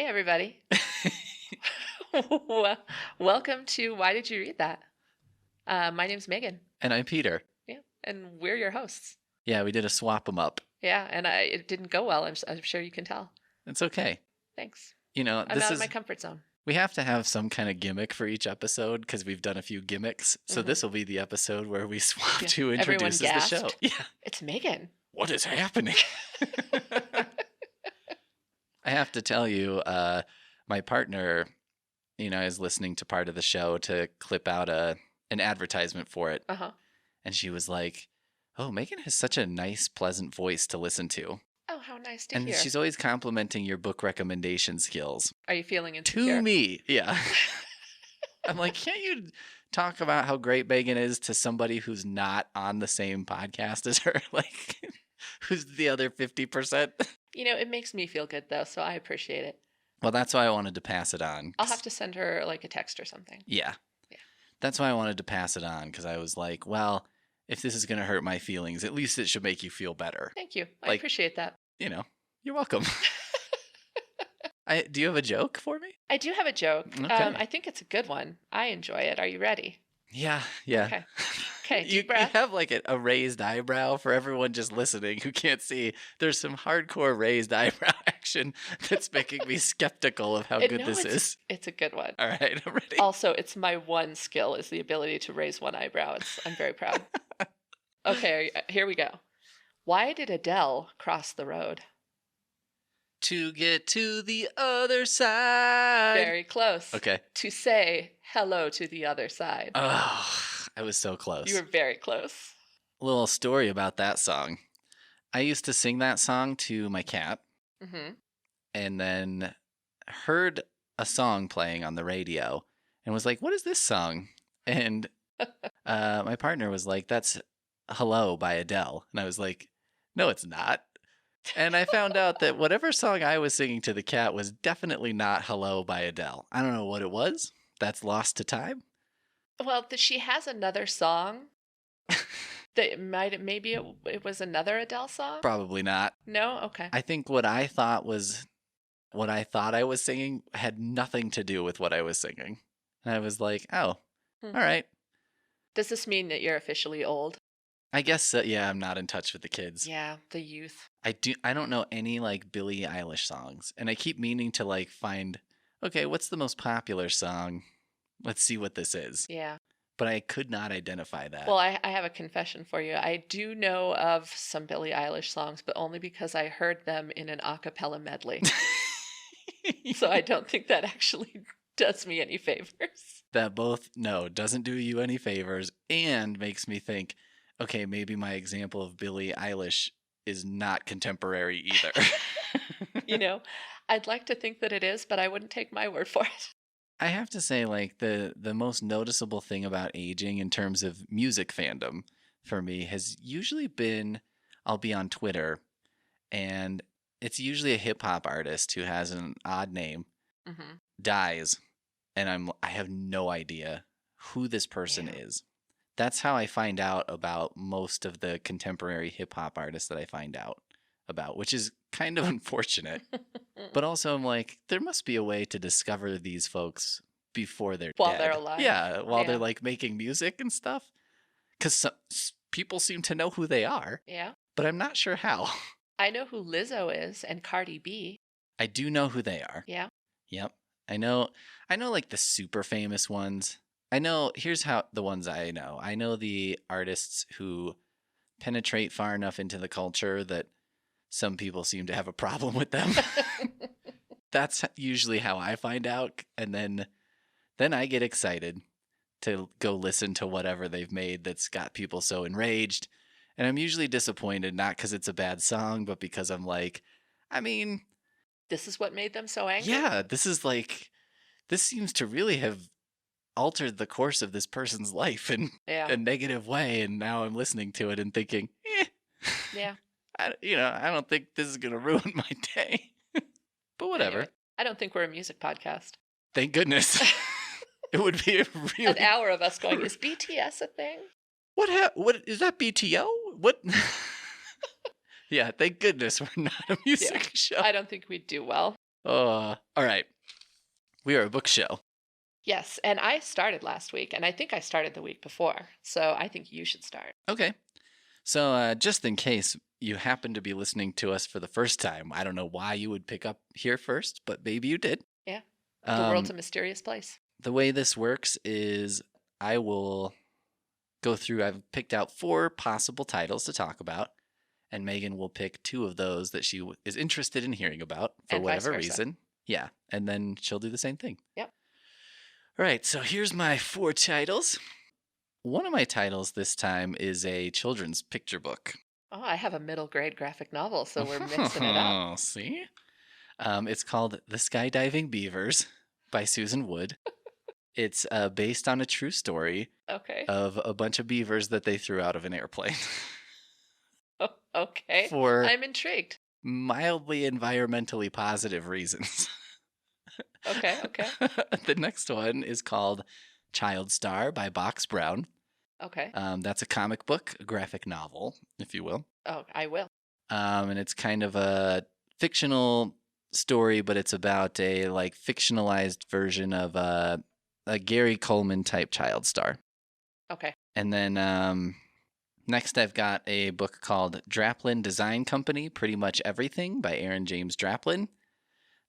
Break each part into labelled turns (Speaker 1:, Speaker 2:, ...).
Speaker 1: Hey, everybody. Welcome to Why Did You Read That? My name's Megan.
Speaker 2: And I'm Peter.
Speaker 1: Yeah, and we're your hosts.
Speaker 2: Yeah, we did a swap 'em up.
Speaker 1: Yeah, and it didn't go well. I'm sure you can tell.
Speaker 2: It's okay.
Speaker 1: Thanks.
Speaker 2: You know,
Speaker 1: I'm out of my comfort zone.
Speaker 2: We have to have some kind of gimmick for each episode because we've done a few gimmicks. So this will be the episode where we swap who introduces the show. Yeah,
Speaker 1: it's Megan.
Speaker 2: What is happening? I have to tell you, my partner, is listening to part of the show to clip out an advertisement for it.
Speaker 1: Uh-huh.
Speaker 2: And she was like, "Oh, Megan has such a nice, pleasant voice to listen to."
Speaker 1: Oh, how nice to hear.
Speaker 2: And she's always complimenting your book recommendation skills.
Speaker 1: Are you feeling insecure?
Speaker 2: To me, yeah. I'm like, can't you talk about how great Megan is to somebody who's not on the same podcast as her? Like, who's the other 50%?
Speaker 1: It makes me feel good, though, so I appreciate it.
Speaker 2: Well, that's why I wanted to pass it on.
Speaker 1: I'll have to send her, like, a text or something.
Speaker 2: Yeah. That's why I wanted to pass it on, because I was like, well, if this is going to hurt my feelings, at least it should make you feel better.
Speaker 1: Thank you. I appreciate that.
Speaker 2: You're welcome. Do you have a joke for me?
Speaker 1: I do have a joke.
Speaker 2: Okay.
Speaker 1: I think it's a good one. I enjoy it. Are you ready?
Speaker 2: Yeah.
Speaker 1: Okay,
Speaker 2: You
Speaker 1: deep breath.
Speaker 2: have like a raised eyebrow for everyone just listening who can't see. There's some hardcore raised eyebrow action that's making me skeptical of how good this is.
Speaker 1: It's a good one.
Speaker 2: All right, I'm ready.
Speaker 1: Also, it's my one skill is the ability to raise one eyebrow. I'm very proud. Okay, here we go. Why did Adele cross the road?
Speaker 2: To get to the other side.
Speaker 1: Very close.
Speaker 2: Okay.
Speaker 1: To say hello to the other side.
Speaker 2: Oh, I was so close.
Speaker 1: You were very close.
Speaker 2: A little story about that song. I used to sing that song to my cat.
Speaker 1: Mm-hmm.
Speaker 2: And then heard a song playing on the radio and was like, what is this song? And my partner was like, that's Hello by Adele. And I was like, no, it's not. And I found out that whatever song I was singing to the cat was definitely not Hello by Adele. I don't know what it was. That's lost to time.
Speaker 1: Well, she has another song. Maybe it was another Adele song?
Speaker 2: Probably not.
Speaker 1: No? Okay.
Speaker 2: I think what I thought I was singing had nothing to do with what I was singing. And I was like, oh, all right.
Speaker 1: Does this mean that you're officially old?
Speaker 2: I guess so. Yeah, I'm not in touch with the kids.
Speaker 1: Yeah, the youth.
Speaker 2: I don't know any like Billie Eilish songs. And I keep meaning to like find, okay, what's the most popular song? Let's see what this is.
Speaker 1: Yeah.
Speaker 2: But I could not identify that.
Speaker 1: Well, I have a confession for you. I do know of some Billie Eilish songs, but only because I heard them in an a cappella medley. So I don't think that actually does me any favors.
Speaker 2: That doesn't do you any favors and makes me think, okay, maybe my example of Billie Eilish is not contemporary either.
Speaker 1: I'd like to think that it is, but I wouldn't take my word for it.
Speaker 2: I have to say, like, the most noticeable thing about aging in terms of music fandom for me has usually been, I'll be on Twitter, and it's usually a hip-hop artist who has an odd name, dies, and I have no idea who this person is. That's how I find out about most of the contemporary hip-hop artists that I find out about, which is kind of unfortunate. But also I'm like, there must be a way to discover these folks before they're dead.
Speaker 1: While they're alive.
Speaker 2: Yeah, while they're like making music and stuff. Because people seem to know who they are.
Speaker 1: Yeah.
Speaker 2: But I'm not sure how.
Speaker 1: I know who Lizzo is and Cardi B.
Speaker 2: I do know who they are.
Speaker 1: Yeah.
Speaker 2: Yep. I know like the super famous ones. Here's how the ones I know. I know the artists who penetrate far enough into the culture that some people seem to have a problem with them. That's usually how I find out. And then I get excited to go listen to whatever they've made that's got people so enraged. And I'm usually disappointed, not because it's a bad song, but because I'm like,
Speaker 1: this is what made them so angry?
Speaker 2: Yeah, this seems to really have altered the course of this person's life in a negative way. And now I'm listening to it and thinking,
Speaker 1: Yeah.
Speaker 2: I don't think this is going to ruin my day. But whatever.
Speaker 1: Anyway, I don't think we're a music podcast.
Speaker 2: Thank goodness. It would be
Speaker 1: an hour of us going, is BTS a thing?
Speaker 2: What is that, BTO? What? Yeah, thank goodness we're not a music show.
Speaker 1: I don't think we'd do well.
Speaker 2: All right. We are a book show.
Speaker 1: Yes, and I started last week, and I think I started the week before, so I think you should start.
Speaker 2: Okay. So just in case you happen to be listening to us for the first time, I don't know why you would pick up here first, but maybe you did.
Speaker 1: Yeah. The world's a mysterious place.
Speaker 2: The way this works is I will go through, I've picked out 4 possible titles to talk about, and Megan will pick 2 of those that she is interested in hearing about for
Speaker 1: And
Speaker 2: whatever
Speaker 1: vice versa.
Speaker 2: reason. Yeah, and then she'll do the same thing.
Speaker 1: Yep.
Speaker 2: All right, so here's my 4 titles. One of my titles this time is a children's picture book.
Speaker 1: Oh, I have a middle grade graphic novel, so we're mixing it up.
Speaker 2: Oh, see? It's called The Skydiving Beavers by Susan Wood. It's based on a true story of a bunch of beavers that they threw out of an airplane.
Speaker 1: Oh, okay.
Speaker 2: For
Speaker 1: I'm intrigued.
Speaker 2: Mildly environmentally positive reasons.
Speaker 1: Okay.
Speaker 2: The next one is called Child Star by Box Brown.
Speaker 1: Okay.
Speaker 2: That's a comic book, a graphic novel, if you will.
Speaker 1: Oh, I will.
Speaker 2: And it's kind of a fictional story, but it's about a fictionalized version of a Gary Coleman type Child Star.
Speaker 1: Okay.
Speaker 2: And then next I've got a book called Draplin Design Company, Pretty Much Everything by Aaron James Draplin.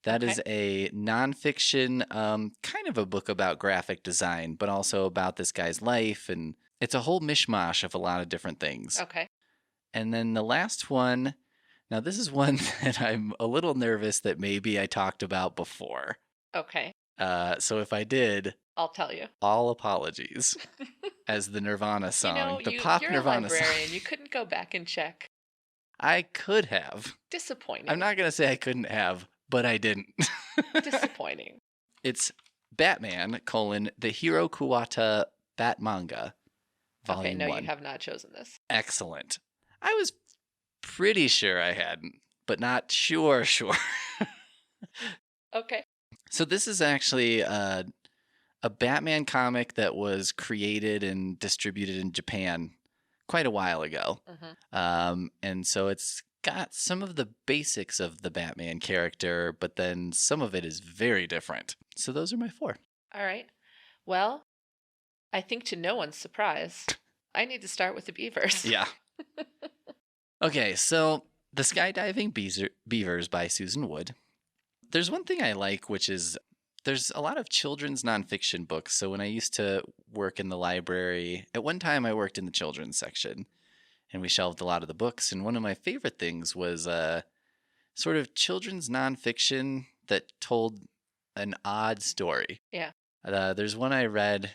Speaker 2: That is a nonfiction, kind of a book about graphic design, but also about this guy's life. And it's a whole mishmash of a lot of different things.
Speaker 1: Okay.
Speaker 2: And then the last one, now this is one that I'm a little nervous that maybe I talked about before.
Speaker 1: Okay.
Speaker 2: So if I did,
Speaker 1: I'll tell you.
Speaker 2: All apologies. As the Nirvana song, the pop
Speaker 1: you're
Speaker 2: Nirvana
Speaker 1: a librarian.
Speaker 2: song.
Speaker 1: You couldn't go back and check.
Speaker 2: I could have.
Speaker 1: Disappointing.
Speaker 2: I'm not going to say I couldn't have, but I didn't.
Speaker 1: Disappointing.
Speaker 2: It's Batman, the Hero Kuwata Batmanga, Volume 1.
Speaker 1: Okay, no, you have not chosen this.
Speaker 2: Excellent. I was pretty sure I hadn't, but not sure.
Speaker 1: Okay.
Speaker 2: So this is actually a Batman comic that was created and distributed in Japan quite a while ago.
Speaker 1: Mm-hmm.
Speaker 2: And so it's got some of the basics of the Batman character, but then some of it is very different. So those are my 4.
Speaker 1: All right. Well, I think to no one's surprise, I need to start with the Beavers.
Speaker 2: Yeah. Okay, so The Skydiving Beavers by Susan Wood. There's one thing I like, which is there's a lot of children's nonfiction books. So when I used to work in the library, at one time I worked in the children's section, and we shelved a lot of the books. And one of my favorite things was sort of children's nonfiction that told an odd story.
Speaker 1: Yeah.
Speaker 2: There's one I read.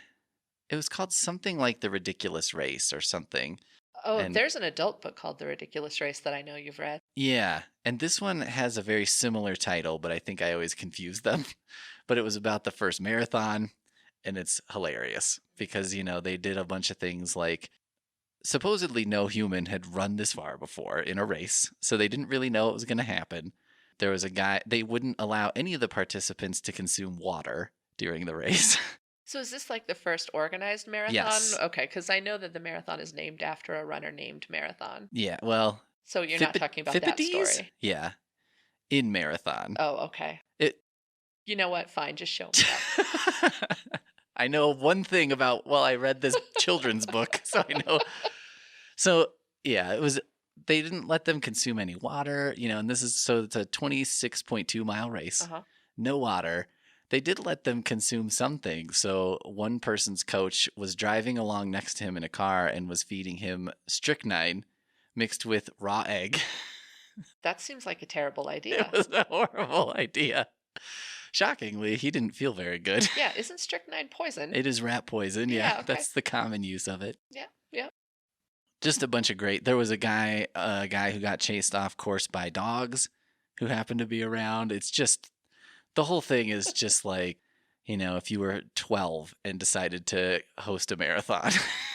Speaker 2: It was called something like The Ridiculous Race or something.
Speaker 1: Oh, there's an adult book called The Ridiculous Race that I know you've read.
Speaker 2: Yeah, and this one has a very similar title, but I think I always confuse them. But it was about the first marathon, and it's hilarious because, they did a bunch of things like supposedly no human had run this far before in a race, so they didn't really know it was going to happen. There was a guy, they wouldn't allow any of the participants to consume water during the race.
Speaker 1: So is this like the first organized marathon?
Speaker 2: Yes.
Speaker 1: Okay, because I know that the marathon is named after a runner named Marathon.
Speaker 2: Yeah, well...
Speaker 1: So you're not talking about that story?
Speaker 2: Yeah, in Marathon.
Speaker 1: Oh, okay. You know what? Fine, just show me that.
Speaker 2: I know one thing about, I read this children's book, so I know. So, yeah, they didn't let them consume any water, and it's a 26.2 mile race.
Speaker 1: Uh-huh.
Speaker 2: No water. They did let them consume something. So one person's coach was driving along next to him in a car and was feeding him strychnine mixed with raw egg.
Speaker 1: That seems like a terrible idea.
Speaker 2: It was a horrible idea. Shockingly, he didn't feel very good.
Speaker 1: Yeah, isn't strychnine poison?
Speaker 2: It is rat poison, yeah.
Speaker 1: Okay.
Speaker 2: That's the common use of it.
Speaker 1: Yeah.
Speaker 2: Just a bunch of great... There was a guy who got chased off course by dogs who happened to be around. It's just... The whole thing is just like, if you were 12 and decided to host a marathon.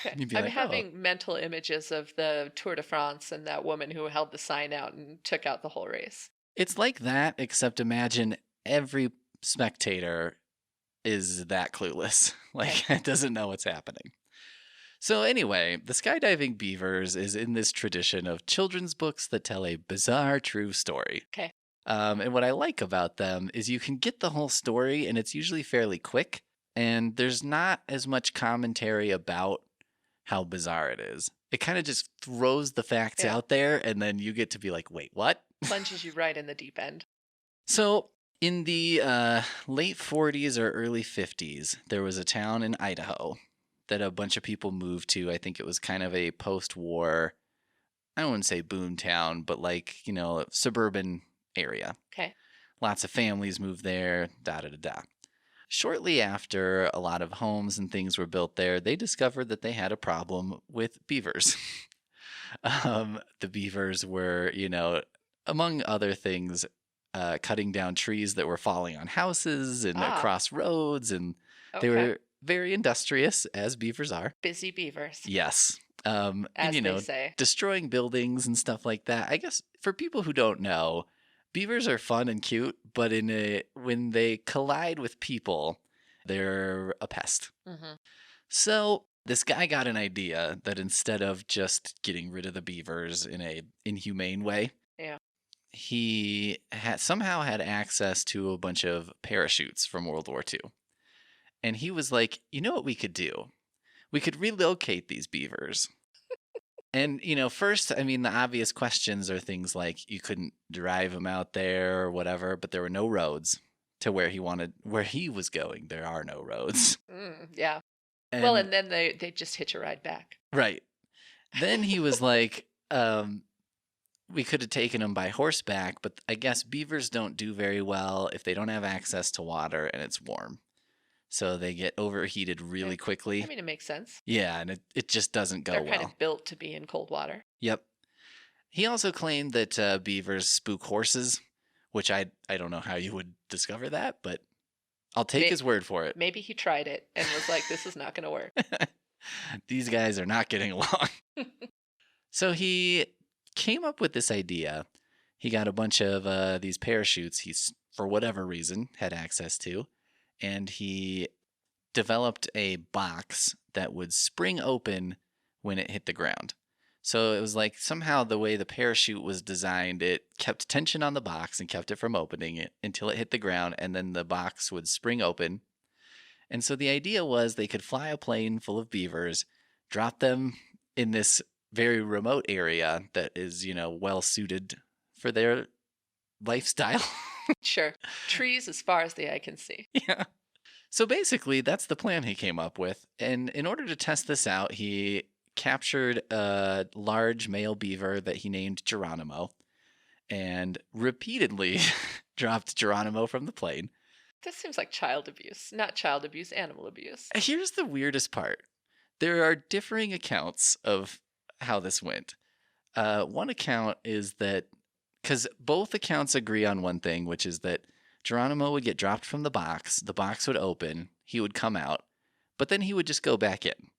Speaker 1: Okay.
Speaker 2: You'd be
Speaker 1: I'm
Speaker 2: like,
Speaker 1: having mental images of the Tour de France and that woman who held the sign out and took out the whole race.
Speaker 2: It's like that, except imagine every spectator is that clueless. Like, doesn't know what's happening. So anyway, The Skydiving Beavers is in this tradition of children's books that tell a bizarre true story.
Speaker 1: Okay.
Speaker 2: And what I like about them is you can get the whole story, and it's usually fairly quick, and there's not as much commentary about how bizarre it is. It kind of just throws the facts out there, and then you get to be like, wait, what?
Speaker 1: Plunges you right in the deep end.
Speaker 2: So in the late 40s or early 50s, there was a town in Idaho that a bunch of people moved to. I think it was kind of a post-war, I wouldn't say boom town, but like, suburban area.
Speaker 1: Okay.
Speaker 2: Lots of families moved there, da-da-da-da. Shortly after a lot of homes and things were built there, they discovered that they had a problem with beavers. The beavers were, among other things, cutting down trees that were falling on houses and across roads, and they were very industrious, as beavers are.
Speaker 1: Busy beavers.
Speaker 2: Yes.
Speaker 1: As
Speaker 2: and,
Speaker 1: they say.
Speaker 2: Destroying buildings and stuff like that. I guess for people who don't know, beavers are fun and cute, but when they collide with people, they're a pest.
Speaker 1: Mm-hmm.
Speaker 2: So this guy got an idea that instead of just getting rid of the beavers in a inhumane way, he somehow had access to a bunch of parachutes from World War II. And he was like, you know what we could do? We could relocate these beavers. And, first, the obvious questions are things like you couldn't drive them out there or whatever, but there were no roads to where he was going. There are no roads.
Speaker 1: Yeah. And then they just hitch a ride back.
Speaker 2: Right. Then he was like, we could have taken them by horseback, but I guess beavers don't do very well if they don't have access to water and it's warm. So they get overheated really quickly.
Speaker 1: It makes sense.
Speaker 2: Yeah, and it just doesn't go well.
Speaker 1: They're kind of built to be in cold water.
Speaker 2: Yep. He also claimed that beavers spook horses, which I don't know how you would discover that, but I'll take his word for it.
Speaker 1: Maybe he tried it and was like, this is not going to work.
Speaker 2: These guys are not getting along. So he came up with this idea. He got a bunch of these parachutes he, for whatever reason, had access to. And he developed a box that would spring open when it hit the ground. So it was like somehow the way the parachute was designed, it kept tension on the box and kept it from opening it until it hit the ground, and then the box would spring open. And so the idea was they could fly a plane full of beavers, drop them in this very remote area that is, well suited for their lifestyle.
Speaker 1: Sure. Trees as far as the eye can see.
Speaker 2: Yeah. So basically, that's the plan he came up with. And in order to test this out, he captured a large male beaver that he named Geronimo and repeatedly dropped Geronimo from the plane.
Speaker 1: This seems like child abuse. Not child abuse, animal abuse.
Speaker 2: Here's the weirdest part. There are differing accounts of how this went. One account is that, because both accounts agree on one thing, which is that Geronimo would get dropped from the box would open, he would come out, but then he would just go back in.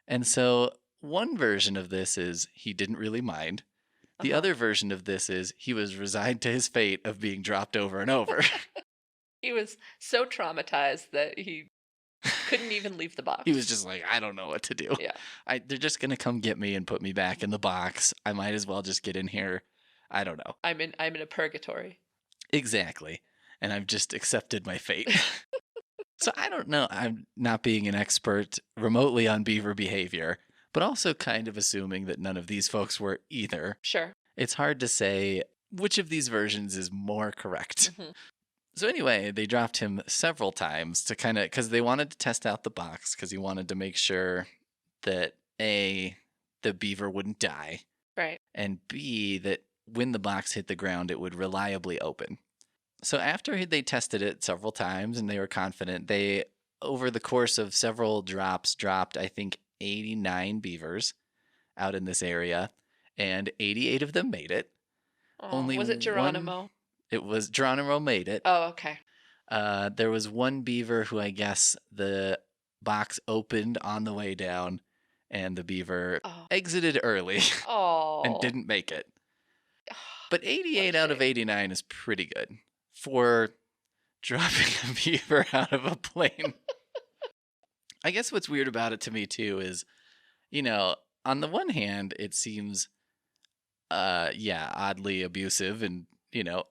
Speaker 2: And so one version of this is he didn't really mind. The other version of this is he was resigned to his fate of being dropped over and over.
Speaker 1: He was so traumatized that he couldn't even leave the box.
Speaker 2: He was just like, I don't know what to do.
Speaker 1: Yeah.
Speaker 2: They're just going to come get me and put me back in the box. I might as well just get in here. I don't know.
Speaker 1: I'm in a purgatory.
Speaker 2: Exactly. And I've just accepted my fate. So I don't know. I'm not being an expert remotely on beaver behavior, but also kind of assuming that none of these folks were either.
Speaker 1: Sure.
Speaker 2: It's hard to say which of these versions is more correct.
Speaker 1: Mm-hmm.
Speaker 2: So anyway, they dropped him several times to kind of, because they wanted to test out the box, because he wanted to make sure that A, the beaver wouldn't die.
Speaker 1: Right.
Speaker 2: And B, that when the box hit the ground, it would reliably open. So after they tested it several times and they were confident, they, over the course of several drops, dropped, I think, 89 beavers out in this area, and 88 of them made it.
Speaker 1: Oh, was it Geronimo?
Speaker 2: It was Geronimo made it.
Speaker 1: Oh, okay.
Speaker 2: There was one beaver who I guess the box opened on the way down, and the beaver exited early and didn't make it. But 88 out of 89 is pretty good for dropping a beaver out of a plane. I guess what's weird about it to me too is, on the one hand, it seems, oddly abusive and,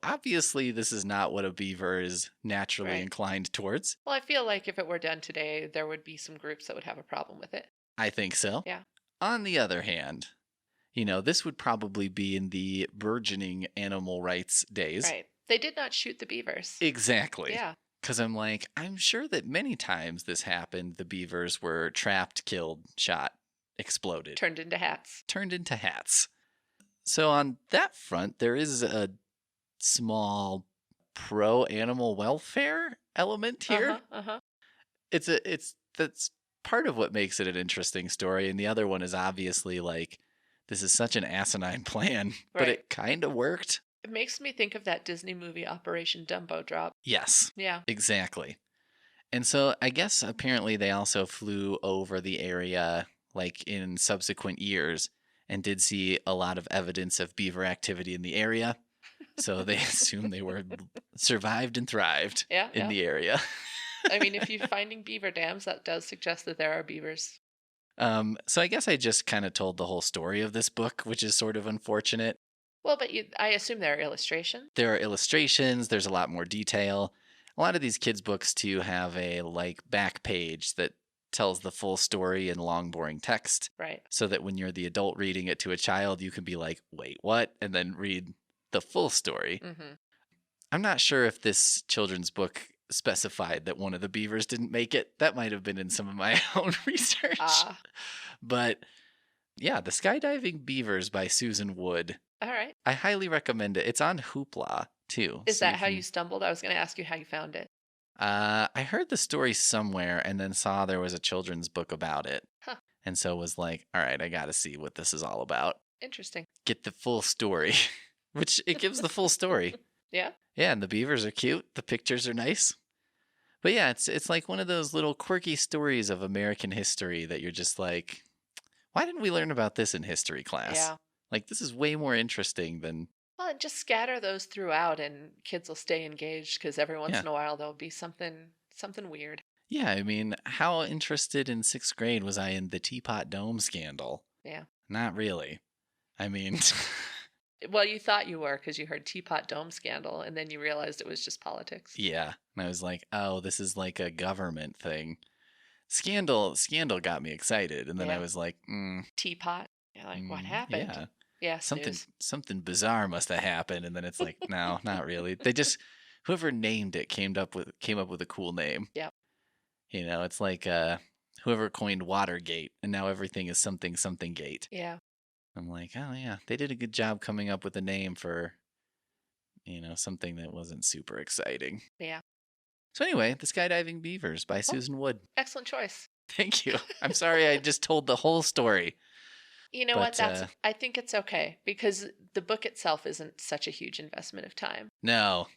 Speaker 2: obviously this is not what a beaver is naturally
Speaker 1: Right.
Speaker 2: inclined towards.
Speaker 1: Well, I feel like if it were done today, there would be some groups that would have a problem with it.
Speaker 2: I think so.
Speaker 1: Yeah.
Speaker 2: On the other hand, this would probably be in the burgeoning animal rights days.
Speaker 1: Right. They did not shoot the beavers.
Speaker 2: Exactly.
Speaker 1: Yeah.
Speaker 2: Because I'm sure that many times this happened. The beavers were trapped, killed, shot, exploded,
Speaker 1: Turned into hats.
Speaker 2: So on that front, there is a small pro-animal welfare element here. That's part of what makes it an interesting story, and the other one is obviously this is such an asinine plan, but it kind of worked.
Speaker 1: It makes me think of that Disney movie Operation Dumbo Drop.
Speaker 2: Yes.
Speaker 1: Yeah.
Speaker 2: Exactly. And so I guess apparently they also flew over the area in subsequent years and did see a lot of evidence of beaver activity in the area. So they assume they were survived and thrived in the area.
Speaker 1: I mean, if you're finding beaver dams, that does suggest that there are beavers.
Speaker 2: So I guess I just kind of told the whole story of this book, which is sort of unfortunate.
Speaker 1: Well, but I assume there are illustrations.
Speaker 2: There are illustrations. There's a lot more detail. A lot of these kids' books, too, have a back page that tells the full story in long, boring text.
Speaker 1: Right.
Speaker 2: So that when you're the adult reading it to a child, you can be like, wait, what? And then read the full story.
Speaker 1: Mm-hmm.
Speaker 2: I'm not sure if this children's book specified that one of the beavers didn't make it. That might have been in some of my own research. But yeah, The Skydiving Beavers by Susan Wood.
Speaker 1: All right.
Speaker 2: I highly recommend it. It's on Hoopla, too.
Speaker 1: Is that how you stumbled? I was going to ask you how you found it.
Speaker 2: I heard the story somewhere and then saw there was a children's book about it.
Speaker 1: Huh.
Speaker 2: And so was like, all right, I got to see what this is all about.
Speaker 1: Interesting.
Speaker 2: Get the full story, which it gives the full story.
Speaker 1: Yeah.
Speaker 2: Yeah, and the beavers are cute. The pictures are nice. But yeah, it's like one of those little quirky stories of American history that you're just like, why didn't we learn about this in history class?
Speaker 1: Yeah.
Speaker 2: This is way more interesting than...
Speaker 1: Well, and just scatter those throughout and kids will stay engaged because every once in a while there'll be something weird.
Speaker 2: Yeah, I mean, how interested in 6th grade was I in the Teapot Dome scandal?
Speaker 1: Yeah.
Speaker 2: Not really. I mean...
Speaker 1: Well, you thought you were because you heard Teapot Dome scandal and then you realized it was just politics.
Speaker 2: Yeah. And I was like, oh, this is like a government thing. Scandal got me excited. And then I was like,
Speaker 1: Teapot. You're like, what happened?
Speaker 2: Yeah.
Speaker 1: Yeah,
Speaker 2: something bizarre must have happened. And then it's like, no, not really. They just, whoever named it came up with a cool name.
Speaker 1: Yeah.
Speaker 2: It's like whoever coined Watergate, and now everything is something gate.
Speaker 1: Yeah.
Speaker 2: I'm like, oh yeah, they did a good job coming up with a name for, something that wasn't super exciting.
Speaker 1: Yeah.
Speaker 2: So anyway, The Skydiving Beavers by Susan Wood.
Speaker 1: Excellent choice.
Speaker 2: Thank you. I'm sorry I just told the whole story.
Speaker 1: You know what? I think it's okay because the book itself isn't such a huge investment of time.
Speaker 2: No,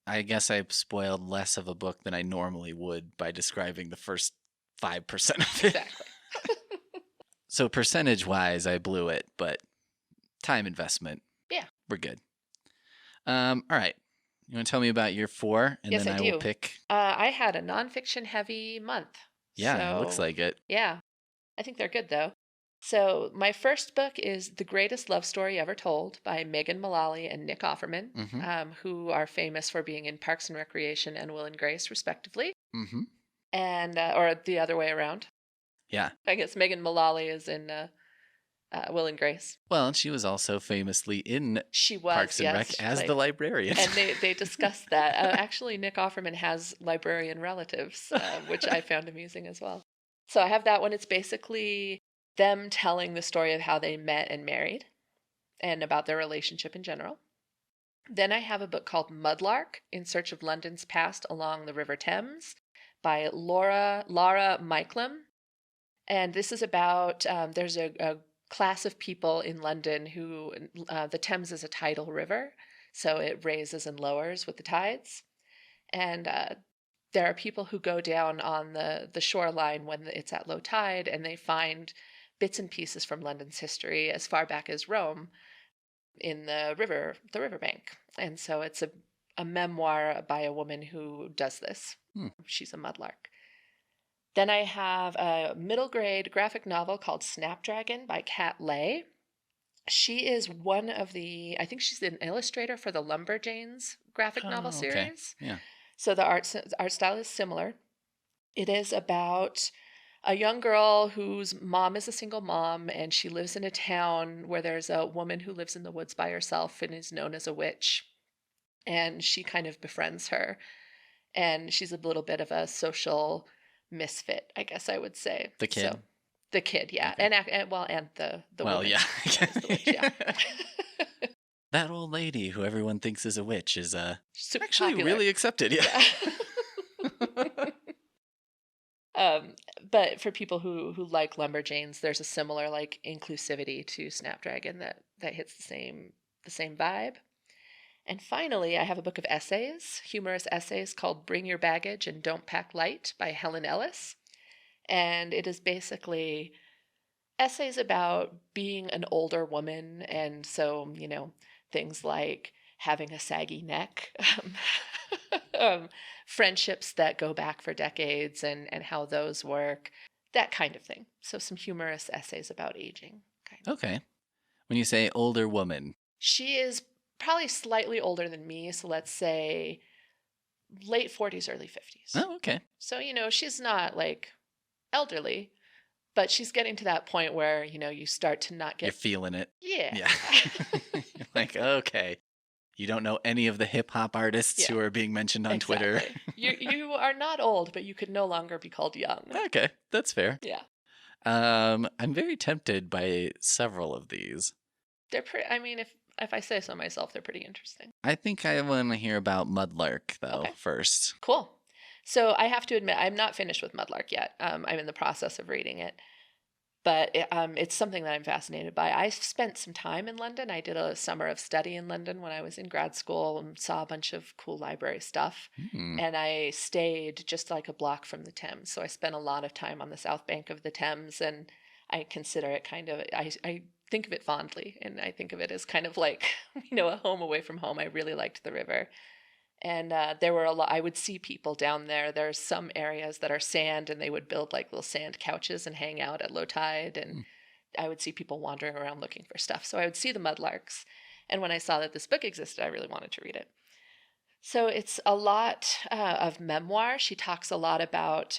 Speaker 2: I guess I spoiled less of a book than I normally would by describing the first 5% of it.
Speaker 1: Exactly.
Speaker 2: So percentage-wise, I blew it, but time investment.
Speaker 1: Yeah.
Speaker 2: We're good. All right. You want to tell me about your 4? And
Speaker 1: yes,
Speaker 2: then I will pick.
Speaker 1: I had a nonfiction heavy month.
Speaker 2: Yeah, it looks like it.
Speaker 1: Yeah. I think they're good, though. So my first book is The Greatest Love Story Ever Told by Megan Mullally and Nick Offerman, who are famous for being in Parks and Recreation and Will and Grace, respectively.
Speaker 2: Mm-hmm.
Speaker 1: And, or the other way around.
Speaker 2: Yeah.
Speaker 1: I guess Megan Mullally is in Will and Grace.
Speaker 2: Well, and she was also famously in Parks and Rec as the librarian.
Speaker 1: And they discussed that. Actually, Nick Offerman has librarian relatives, which I found amusing as well. So I have that one. It's basically them telling the story of how they met and married and about their relationship in general. Then I have a book called Mudlark, In Search of London's Past Along the River Thames by Lara Maiklam. And this is about, there's a class of people in London who, the Thames is a tidal river, so it raises and lowers with the tides. And there are people who go down on the shoreline when it's at low tide, and they find bits and pieces from London's history as far back as Rome in the riverbank. And so it's a memoir by a woman who does this. She's a mudlark. Then I have a middle grade graphic novel called Snapdragon by Kat Leyh. She is one of I think she's an illustrator for the Lumberjanes graphic novel
Speaker 2: Oh, okay.
Speaker 1: series.
Speaker 2: Yeah.
Speaker 1: So the art style is similar. It is about a young girl whose mom is a single mom, and she lives in a town where there's a woman who lives in the woods by herself and is known as a witch. And she kind of befriends her. And she's a little bit of a social misfit, I guess I would say.
Speaker 2: The kid?
Speaker 1: So the kid, yeah.
Speaker 2: Okay.
Speaker 1: And the
Speaker 2: Well,
Speaker 1: woman
Speaker 2: yeah.
Speaker 1: known as the witch, yeah.
Speaker 2: That old lady who everyone thinks is a witch is
Speaker 1: Super
Speaker 2: actually
Speaker 1: popular.
Speaker 2: really accepted. Yeah.
Speaker 1: Yeah. But for people who like Lumberjanes, there's a similar like inclusivity to Snapdragon that hits the same vibe. And finally, I have a book of essays, humorous essays called Bring Your Baggage and Don't Pack Light by Helen Ellis. And it is basically essays about being an older woman. And so, things like having a saggy neck, um, friendships that go back for decades and how those work, that kind of thing. So, some humorous essays about aging. Kind of.
Speaker 2: Okay. When you say older woman.
Speaker 1: She is probably slightly older than me. So, let's say late 40s, early 50s.
Speaker 2: Oh, okay.
Speaker 1: So, she's not like elderly, but she's getting to that point where, you start to not get...
Speaker 2: You're feeling it.
Speaker 1: Yeah.
Speaker 2: Yeah. You're like, okay. You don't know any of the hip hop artists who are being mentioned on Twitter.
Speaker 1: You are not old, but you could no longer be called young.
Speaker 2: Okay, that's fair.
Speaker 1: Yeah.
Speaker 2: I'm very tempted by several of these.
Speaker 1: They're pretty... I mean, if I say so myself, they're pretty interesting.
Speaker 2: I think I want to hear about Mudlark, though, first.
Speaker 1: Cool. So I have to admit, I'm not finished with Mudlark yet. I'm in the process of reading it. But it's something that I'm fascinated by. I spent some time in London. I did a summer of study in London when I was in grad school and saw a bunch of cool library stuff. And I stayed just like a block from the Thames. So I spent a lot of time on the south bank of the Thames, and I consider it kind of, I think of it fondly, and I think of it as kind of like, a home away from home. I really liked the river. And there were a lot, I would see people down there. There's some areas that are sand, and they would build like little sand couches and hang out at low tide. And I would see people wandering around looking for stuff. So I would see the Mudlarks. And when I saw that this book existed, I really wanted to read it. So it's a lot of memoir. She talks a lot about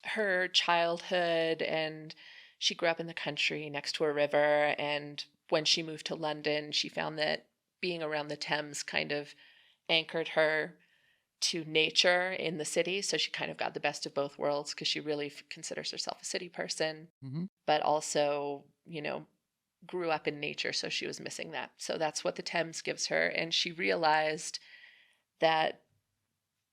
Speaker 1: her childhood, and she grew up in the country next to a river. And when she moved to London, she found that being around the Thames kind of anchored her to nature in the city. So she kind of got the best of both worlds because she really considers herself a city person, but also, grew up in nature. So she was missing that. So that's what the Thames gives her. And she realized that,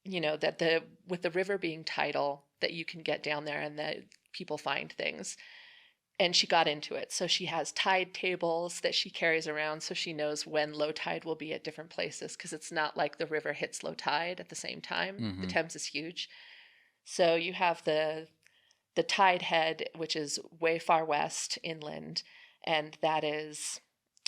Speaker 1: that with the river being tidal, that you can get down there and that people find things. And she got into it. So she has tide tables that she carries around so she knows when low tide will be at different places, because it's not like the river hits low tide at the same time. The Thames is huge. So you have the tide head, which is way far west inland, and that is,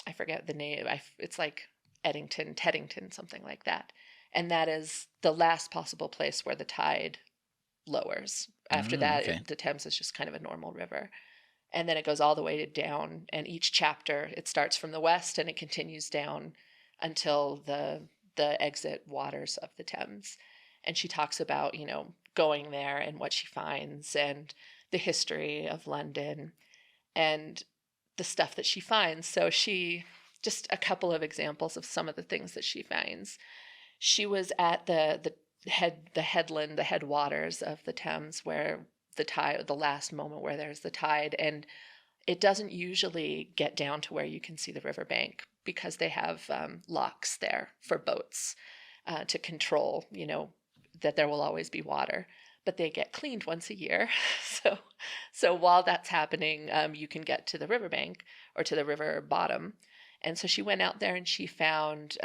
Speaker 1: I forget the name. It's like Teddington, something like that. And that is the last possible place where the tide lowers. After that, the Thames is just kind of a normal river. And then it goes all the way down, and each chapter, it starts from the west and it continues down until the exit waters of the Thames. And she talks about, going there and what she finds and the history of London and the stuff that she finds. So just a couple of examples of some of the things that she finds. She was at the headland, the headwaters of the Thames, where the last moment where there's the tide, and it doesn't usually get down to where you can see the riverbank because they have locks there for boats to control, that there will always be water, but they get cleaned once a year. So while that's happening, you can get to the riverbank or to the river bottom. And so she went out there and she found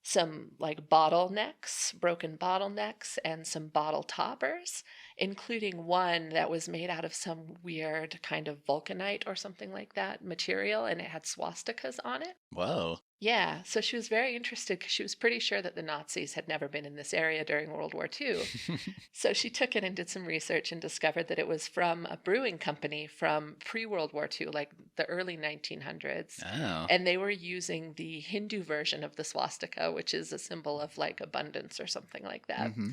Speaker 1: some like broken bottlenecks, and some bottle toppers, including one that was made out of some weird kind of vulcanite or something like that material, and it had swastikas on it.
Speaker 2: Whoa.
Speaker 1: Yeah, so she was very interested because she was pretty sure that the Nazis had never been in this area during World War II. So she took it and did some research and discovered that it was from a brewing company from pre-World War II, like the early 1900s.
Speaker 2: Oh.
Speaker 1: And they were using the Hindu version of the swastika, which is a symbol of like abundance or something like that.
Speaker 2: Mm-hmm.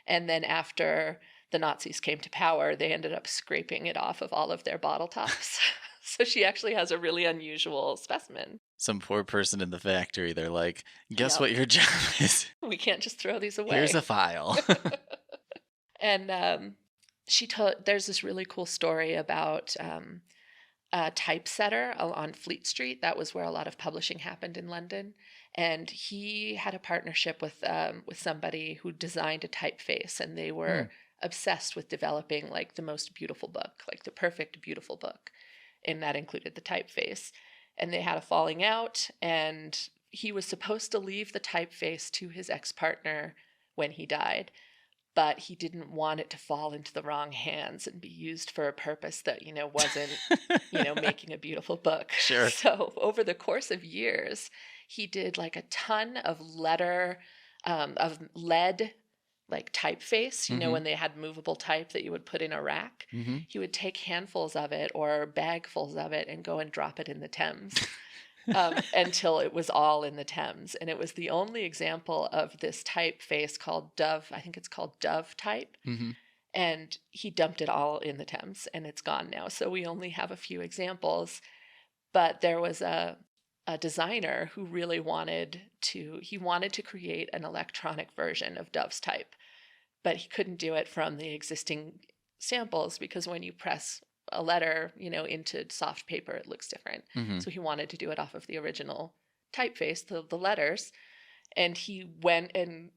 Speaker 1: And then after the Nazis came to power, they ended up scraping it off of all of their bottle tops. So she actually has a really unusual specimen.
Speaker 2: Some poor person in the factory, they're like, guess
Speaker 1: Yep.
Speaker 2: what your job is?
Speaker 1: We can't just throw these away.
Speaker 2: Here's a file.
Speaker 1: And there's this really cool story about a typesetter on Fleet Street. That was where a lot of publishing happened in London. And he had a partnership with somebody who designed a typeface, and they were obsessed with developing like the most beautiful book, like the perfect beautiful book. And that included the typeface. And they had a falling out, and he was supposed to leave the typeface to his ex-partner when he died, but he didn't want it to fall into the wrong hands and be used for a purpose that, wasn't, making a beautiful book.
Speaker 2: Sure.
Speaker 1: So over the course of years, he did like a ton of of lead, like typeface, when they had movable type that you would put in a rack.
Speaker 2: Mm-hmm.
Speaker 1: He would take handfuls of it or bagfuls of it and go and drop it in the Thames until it was all in the Thames. And it was the only example of this typeface called Dove. I think it's called Dove type.
Speaker 2: Mm-hmm.
Speaker 1: And he dumped it all in the Thames, and it's gone now. So we only have a few examples. But there was a designer who really wanted to create an electronic version of Dove's type, but he couldn't do it from the existing samples because when you press a letter, into soft paper, it looks different.
Speaker 2: Mm-hmm.
Speaker 1: So he wanted to do it off of the original typeface, the letters, and he went and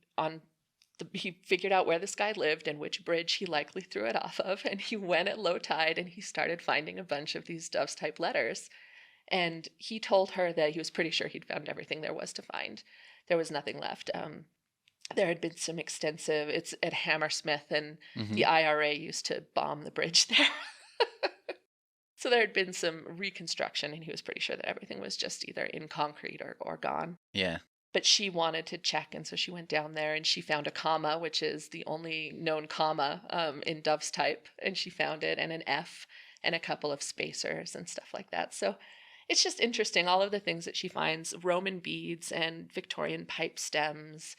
Speaker 1: he figured out where this guy lived and which bridge he likely threw it off of, and he went at low tide and he started finding a bunch of these Dove's type letters. And he told her that he was pretty sure he'd found everything there was to find. There was nothing left. There had been some it's at Hammersmith, and the IRA used to bomb the bridge there. So there had been some reconstruction, and he was pretty sure that everything was just either in concrete or gone.
Speaker 2: Yeah.
Speaker 1: But she wanted to check, and so she went down there, and she found a comma, which is the only known comma in Dove's type, and she found it, and an F, and a couple of spacers and stuff like that. So it's just interesting, all of the things that she finds, Roman beads and Victorian pipe stems.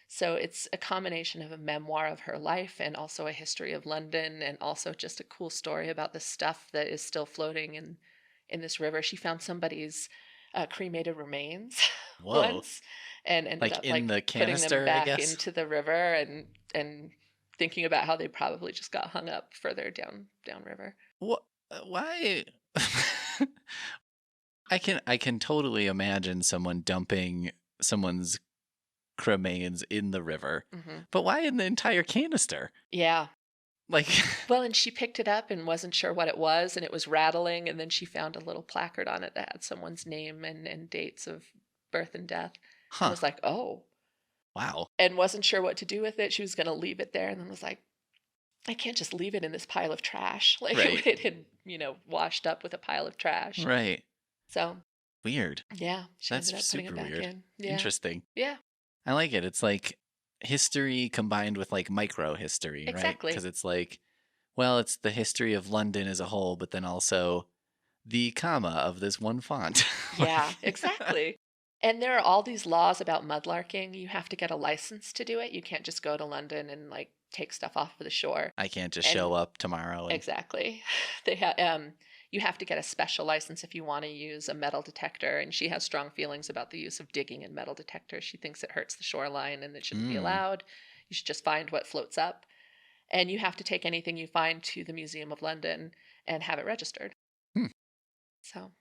Speaker 1: So it's a combination of a memoir of her life and also a history of London, and also just a cool story about the stuff that is still floating in this river. She found somebody's cremated remains once, and ended up
Speaker 2: in the
Speaker 1: putting
Speaker 2: canister,
Speaker 1: them
Speaker 2: I
Speaker 1: back
Speaker 2: guess?
Speaker 1: into the river, and thinking about how they probably just got hung up further downriver.
Speaker 2: What? Why? I can totally imagine someone dumping someone's cremains in the river, but why in the entire canister?
Speaker 1: Yeah.
Speaker 2: Like,
Speaker 1: well, and she picked it up and wasn't sure what it was, and it was rattling, and then she found a little placard on it that had someone's name and dates of birth and death.
Speaker 2: huh?
Speaker 1: And was like, oh,
Speaker 2: Wow.
Speaker 1: And wasn't sure what to do with it. She was going to leave it there, and then was like, I can't just leave it in this pile of trash. Like
Speaker 2: Right.
Speaker 1: it had, washed up with a pile of trash.
Speaker 2: Right.
Speaker 1: So
Speaker 2: Weird.
Speaker 1: yeah, she
Speaker 2: That's
Speaker 1: ended up putting
Speaker 2: super
Speaker 1: it back
Speaker 2: weird.
Speaker 1: in. Yeah.
Speaker 2: Interesting.
Speaker 1: Yeah.
Speaker 2: I like it. It's like history combined with like micro history, right?
Speaker 1: Exactly.
Speaker 2: Because it's like, well, it's the history of London as a whole, but then also the comma of this one font.
Speaker 1: Yeah, exactly. And there are all these laws about mudlarking. You have to get a license to do it. You can't just go to London and like take stuff off of the shore.
Speaker 2: I can't just
Speaker 1: And-
Speaker 2: show up tomorrow. And,
Speaker 1: Exactly. You have to get a special license if you want to use a metal detector, and she has strong feelings about the use of digging in metal detectors. She thinks it hurts the shoreline and it shouldn't be allowed. You should just find what floats up. And you have to take anything you find to the Museum of London and have it registered. So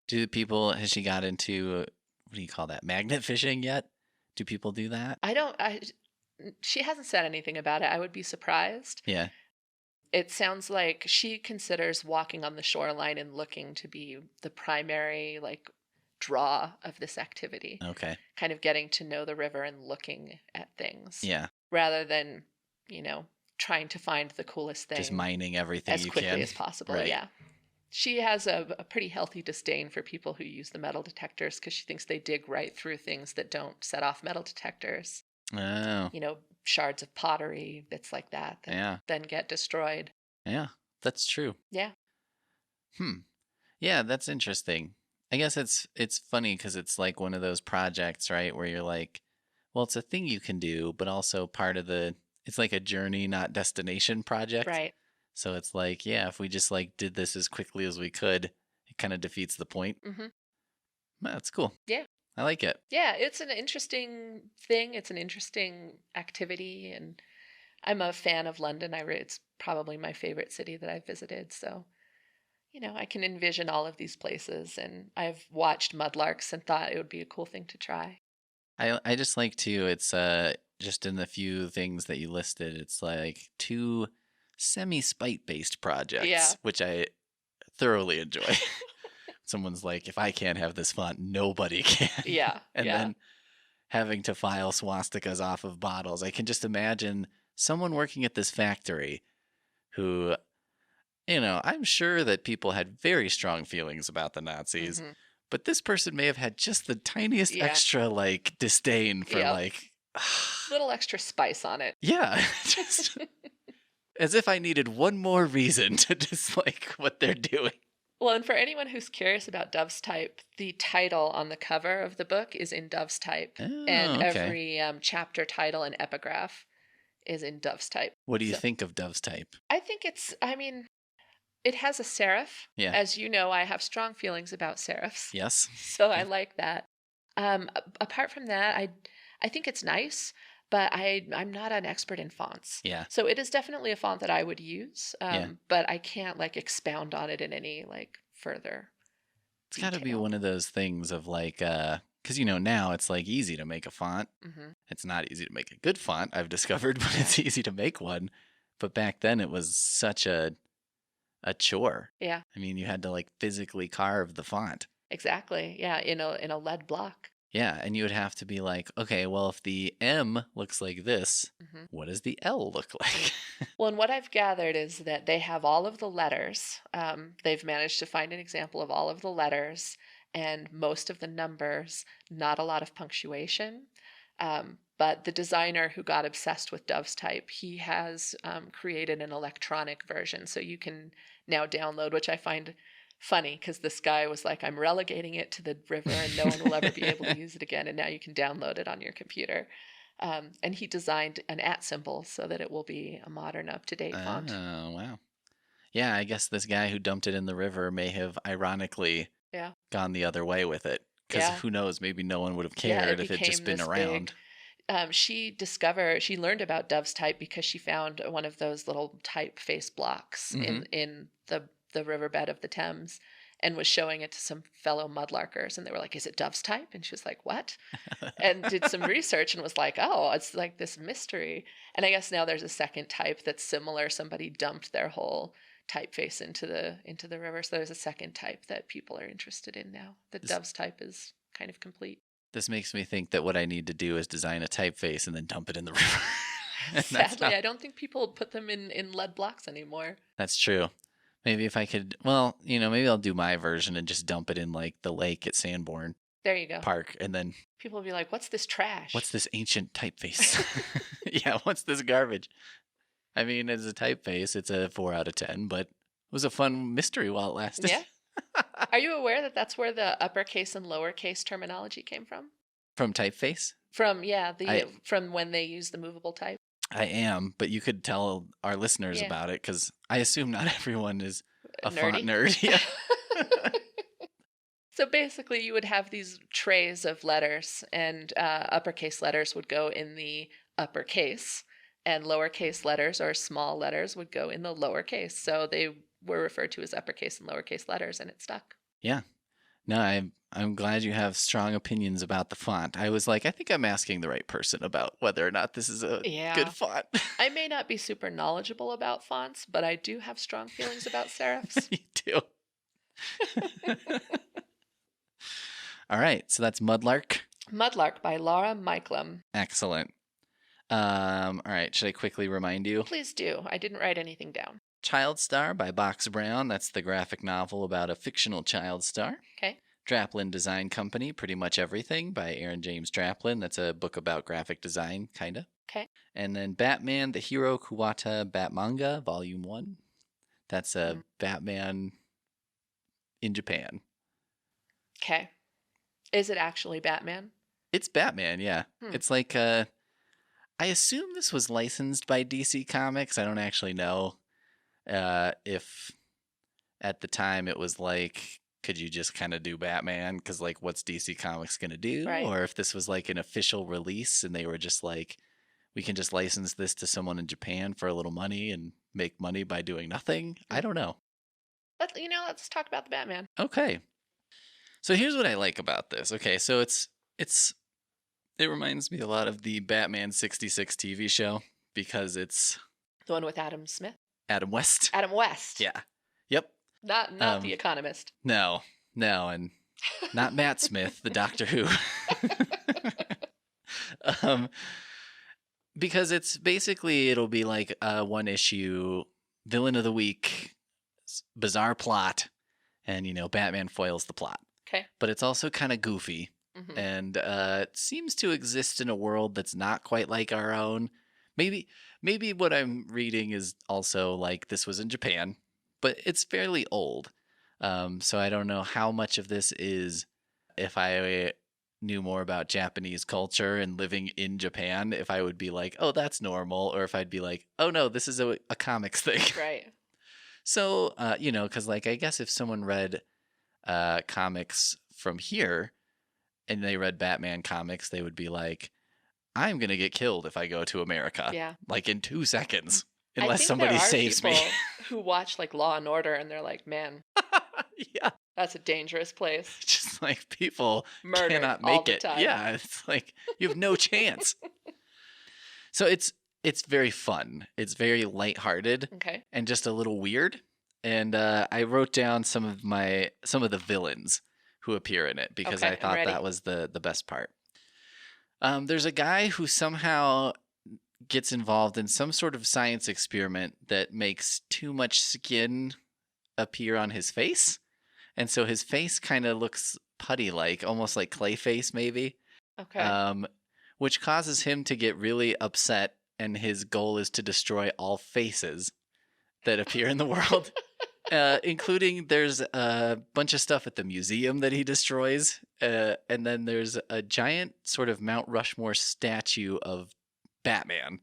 Speaker 2: has she got into, what do you call that, magnet fishing yet? Do people do that?
Speaker 1: she hasn't said anything about it. I would be surprised.
Speaker 2: Yeah.
Speaker 1: It sounds like she considers walking on the shoreline and looking to be the primary like draw of this activity.
Speaker 2: Okay.
Speaker 1: Kind of getting to know the river and looking at things.
Speaker 2: Yeah.
Speaker 1: Rather than, trying to find the coolest thing
Speaker 2: Just mining everything
Speaker 1: as
Speaker 2: you
Speaker 1: quickly
Speaker 2: can.
Speaker 1: as possible.
Speaker 2: Right.
Speaker 1: Yeah. She has a pretty healthy disdain for people who use the metal detectors because she thinks they dig right through things that don't set off metal detectors.
Speaker 2: Oh,
Speaker 1: Shards of pottery, bits like that
Speaker 2: yeah.
Speaker 1: then get destroyed.
Speaker 2: Yeah, that's true.
Speaker 1: Yeah.
Speaker 2: Yeah, that's interesting. I guess it's funny because it's like one of those projects, right, where you're like, well, it's a thing you can do, but also part of it's like a journey, not destination project.
Speaker 1: Right.
Speaker 2: So it's like, yeah, if we just like did this as quickly as we could, it kind of defeats the point.
Speaker 1: Mm-hmm.
Speaker 2: That's cool.
Speaker 1: Yeah.
Speaker 2: I like it.
Speaker 1: Yeah, it's an interesting thing. It's an interesting activity, and I'm a fan of London. It's probably my favorite city that I've visited. So, I can envision all of these places, and I've watched mudlarks and thought it would be a cool thing to try.
Speaker 2: I just like to, it's just in the few things that you listed, it's like 2 semi-spite based projects,
Speaker 1: Yeah.
Speaker 2: which I thoroughly enjoy. Someone's like, if I can't have this font, nobody can.
Speaker 1: Yeah.
Speaker 2: And
Speaker 1: yeah.
Speaker 2: then having to file swastikas off of bottles. I can just imagine someone working at this factory who, I'm sure that people had very strong feelings about the Nazis,
Speaker 1: Mm-hmm.
Speaker 2: but this person may have had just the tiniest
Speaker 1: Yeah.
Speaker 2: extra like disdain for
Speaker 1: Yep.
Speaker 2: like
Speaker 1: little extra spice on it.
Speaker 2: yeah, just as if I needed one more reason to dislike what they're doing.
Speaker 1: Well, and for anyone who's curious about Dove's type, the title on the cover of the book is in Dove's type.
Speaker 2: Oh,
Speaker 1: and
Speaker 2: okay.
Speaker 1: every chapter title and epigraph is in Dove's type.
Speaker 2: What do you think of Dove's type?
Speaker 1: I think it has a serif.
Speaker 2: Yeah.
Speaker 1: As you know, I have strong feelings about serifs.
Speaker 2: Yes.
Speaker 1: So I like that. Apart from that, I think it's nice, but I'm not an expert in fonts.
Speaker 2: Yeah.
Speaker 1: So it is definitely a font that I would use,
Speaker 2: Yeah.
Speaker 1: but I can't like expound on it in any like further.
Speaker 2: It's got to be
Speaker 1: detail.
Speaker 2: one of those things of like, because now it's like easy to make a font.
Speaker 1: Mm-hmm.
Speaker 2: It's not easy to make a good font, I've discovered, but it's easy to make one. But back then it was such a chore.
Speaker 1: Yeah.
Speaker 2: I mean, you had to like physically carve the font.
Speaker 1: Exactly. Yeah, in a lead block.
Speaker 2: Yeah, and you would have to be like, okay, well, if the M looks like this,
Speaker 1: Mm-hmm.
Speaker 2: what does the L look like?
Speaker 1: Well, and what I've gathered is that they have all of the letters. They've managed to find an example of all of the letters and most of the numbers, not a lot of punctuation. But the designer who got obsessed with Dove's type, he has created an electronic version. So you can now download, which I find funny because this guy was like, I'm relegating it to the river and no one will ever be able to use it again. And now you can download it on your computer. And he designed an @ symbol so that it will be a modern, up-to-date font.
Speaker 2: Oh, wow. Yeah, I guess this guy who dumped it in the river may have ironically gone the other way with it. Because who knows, maybe no one would have cared if it just been around.
Speaker 1: She learned about Dove's type because she found one of those little typeface blocks in the riverbed of the Thames and was showing it to some fellow mudlarkers. And they were like, is it Dove's type? And she was like, what? And did some research and was like, oh, it's like this mystery. And I guess now there's a second type that's similar. Somebody dumped their whole typeface into the river. So there's a second type that people are interested in now. The Dove's type is kind of complete.
Speaker 2: This makes me think that what I need to do is design a typeface and then dump it in the river.
Speaker 1: Sadly, I don't think people put them in lead blocks anymore.
Speaker 2: That's true. Maybe if I could, well, maybe I'll do my version and just dump it in like the lake at Sanborn.
Speaker 1: There you go.
Speaker 2: Park, and then
Speaker 1: people will be like, what's this trash?
Speaker 2: What's this ancient typeface? Yeah, what's this garbage? I mean, as a typeface, it's a 4 out of 10, but it was a fun mystery while it lasted.
Speaker 1: Yeah. Are you aware that that's where the uppercase and lowercase terminology came from?
Speaker 2: From typeface?
Speaker 1: From from when they used the movable type.
Speaker 2: I am, but you could tell our listeners about it because I assume not everyone is a font nerd. Yeah.
Speaker 1: So basically, you would have these trays of letters, and uppercase letters would go in the uppercase, and lowercase letters or small letters would go in the lowercase. So they were referred to as uppercase and lowercase letters, and it stuck.
Speaker 2: Yeah. No, I'm glad you have strong opinions about the font. I was like, I think I'm asking the right person about whether or not this is a good font.
Speaker 1: I may not be super knowledgeable about fonts, but I do have strong feelings about serifs.
Speaker 2: You do. All right, so that's Mudlark.
Speaker 1: Mudlark by Lara Maiklam.
Speaker 2: Excellent. All right, should I quickly remind you?
Speaker 1: Please do. I didn't write anything down.
Speaker 2: Child Star by Box Brown. That's the graphic novel about a fictional child star.
Speaker 1: Okay.
Speaker 2: Draplin Design Company, Pretty Much Everything by Aaron James Draplin. That's a book about graphic design, kind of.
Speaker 1: Okay.
Speaker 2: And then Batman, the Hero Kuwata Batmanga, Volume 1. That's a Batman in Japan.
Speaker 1: Okay. Is it actually Batman?
Speaker 2: It's Batman, yeah. It's like, I assume this was licensed by DC Comics. I don't actually know if at the time it was like, could you just kind of do Batman? Because, like, what's DC Comics going to do?
Speaker 1: Right.
Speaker 2: Or if this was like an official release and they were just like, we can just license this to someone in Japan for a little money and make money by doing nothing. I don't know.
Speaker 1: Let's talk about the Batman.
Speaker 2: Okay. So here's what I like about this. Okay, so it reminds me a lot of the Batman 66 TV show because it's
Speaker 1: the one with Adam Smith?
Speaker 2: Adam West.
Speaker 1: Adam West.
Speaker 2: Yeah. Yep.
Speaker 1: Not The Economist.
Speaker 2: No, and not Matt Smith, the Doctor Who. Because it's basically, it'll be like a one issue villain of the week, bizarre plot, and, Batman foils the plot.
Speaker 1: Okay.
Speaker 2: But it's also kind of goofy, and it seems to exist in a world that's not quite like our own. Maybe what I'm reading is also like this was in Japan, but it's fairly old. So I don't know how much of this is, if I knew more about Japanese culture and living in Japan, if I would be like, oh, that's normal, or if I'd be like, oh no, this is a comics thing.
Speaker 1: Right.
Speaker 2: So, because like, I guess if someone read comics from here and they read Batman comics, they would be like, I'm going to get killed if I go to America.
Speaker 1: Yeah.
Speaker 2: Like in 2 seconds,
Speaker 1: I
Speaker 2: unless
Speaker 1: think
Speaker 2: somebody
Speaker 1: there are
Speaker 2: saves me.
Speaker 1: who watch like Law and Order and they're like, man,
Speaker 2: yeah.
Speaker 1: that's a dangerous place.
Speaker 2: Just like people
Speaker 1: Murdered
Speaker 2: cannot
Speaker 1: all
Speaker 2: make
Speaker 1: the
Speaker 2: it.
Speaker 1: time.
Speaker 2: Yeah. It's like, you have no chance. So it's very fun. It's very lighthearted.
Speaker 1: Okay.
Speaker 2: And just a little weird. And I wrote down some of the villains who appear in it because I thought that was the best part. There's a guy who somehow gets involved in some sort of science experiment that makes too much skin appear on his face. And so his face kind of looks putty-like, almost like Clayface maybe.
Speaker 1: Okay.
Speaker 2: Which causes him to get really upset, and his goal is to destroy all faces that appear in the world. Including there's a bunch of stuff at the museum that he destroys. And then there's a giant sort of Mount Rushmore statue of Batman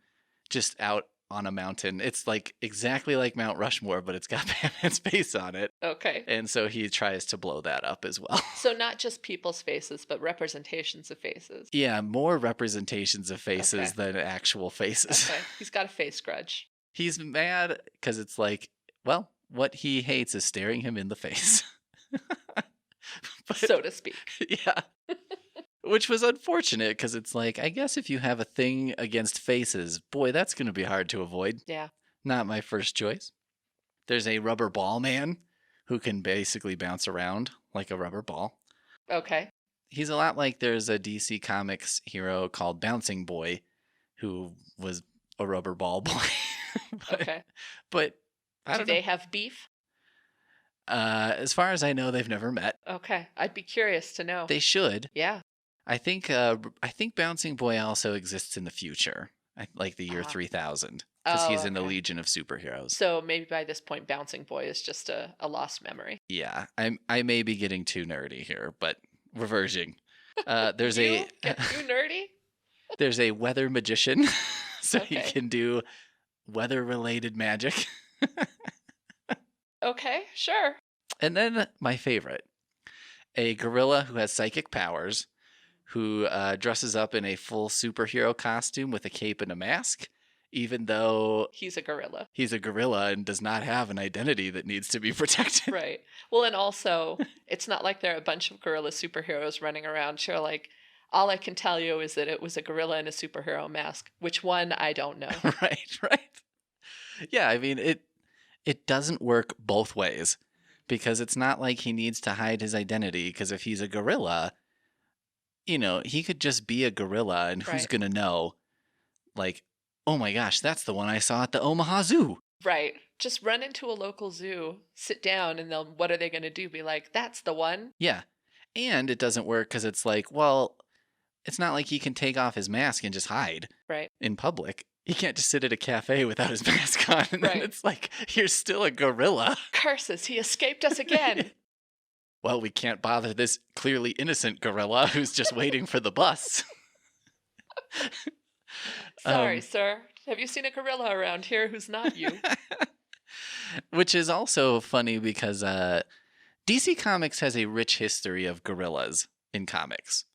Speaker 2: just out on a mountain. It's like exactly like Mount Rushmore, but it's got Batman's face on it.
Speaker 1: Okay.
Speaker 2: And so he tries to blow that up as well.
Speaker 1: So not just people's faces, but representations of faces.
Speaker 2: Yeah, more representations of faces than actual faces.
Speaker 1: Okay. He's got a face grudge.
Speaker 2: He's mad because it's like, well, what he hates is staring him in the face.
Speaker 1: So to speak.
Speaker 2: Yeah. Which was unfortunate because it's like, I guess if you have a thing against faces, boy, that's going to be hard to avoid.
Speaker 1: Yeah.
Speaker 2: Not my first choice. There's a rubber ball man who can basically bounce around like a rubber ball.
Speaker 1: Okay.
Speaker 2: He's a lot like there's a DC Comics hero called Bouncing Boy who was a rubber ball boy. But I don't know.
Speaker 1: Do they have beef?
Speaker 2: As far as I know, they've never met.
Speaker 1: Okay. I'd be curious to know.
Speaker 2: They should.
Speaker 1: Yeah.
Speaker 2: I think Bouncing Boy also exists in the future, like the year 3000, because he's in the Legion of Superheroes.
Speaker 1: So maybe by this point, Bouncing Boy is just a lost memory.
Speaker 2: Yeah, I may be getting too nerdy here, but reversing. There's
Speaker 1: Get too nerdy?
Speaker 2: There's a weather magician, so he can do weather-related magic.
Speaker 1: Okay, sure.
Speaker 2: And then my favorite, a gorilla who has psychic powers, who dresses up in a full superhero costume with a cape and a mask, even though
Speaker 1: he's a gorilla.
Speaker 2: He's a gorilla and does not have an identity that needs to be protected.
Speaker 1: Right. Well, and also, it's not like there are a bunch of gorilla superheroes running around. Sure, like, all I can tell you is that it was a gorilla in a superhero mask. Which one, I don't know.
Speaker 2: Right. Yeah, I mean, it doesn't work both ways, because it's not like he needs to hide his identity, because if he's a gorilla, he could just be a gorilla, and who's going to know? Like, oh my gosh, that's the one I saw at the Omaha Zoo.
Speaker 1: Right. Just run into a local zoo, sit down, and what are they going to do? Be like, that's the one?
Speaker 2: Yeah. And it doesn't work because it's like, well, it's not like he can take off his mask and just hide
Speaker 1: Right.
Speaker 2: in public. He can't just sit at a cafe without his mask on. And then
Speaker 1: Right.
Speaker 2: it's like, you're still a gorilla.
Speaker 1: Curses, he escaped us again.
Speaker 2: Well, we can't bother this clearly innocent gorilla who's just waiting for the bus.
Speaker 1: Sorry, sir. Have you seen a gorilla around here who's not you?
Speaker 2: Which is also funny because DC Comics has a rich history of gorillas in comics.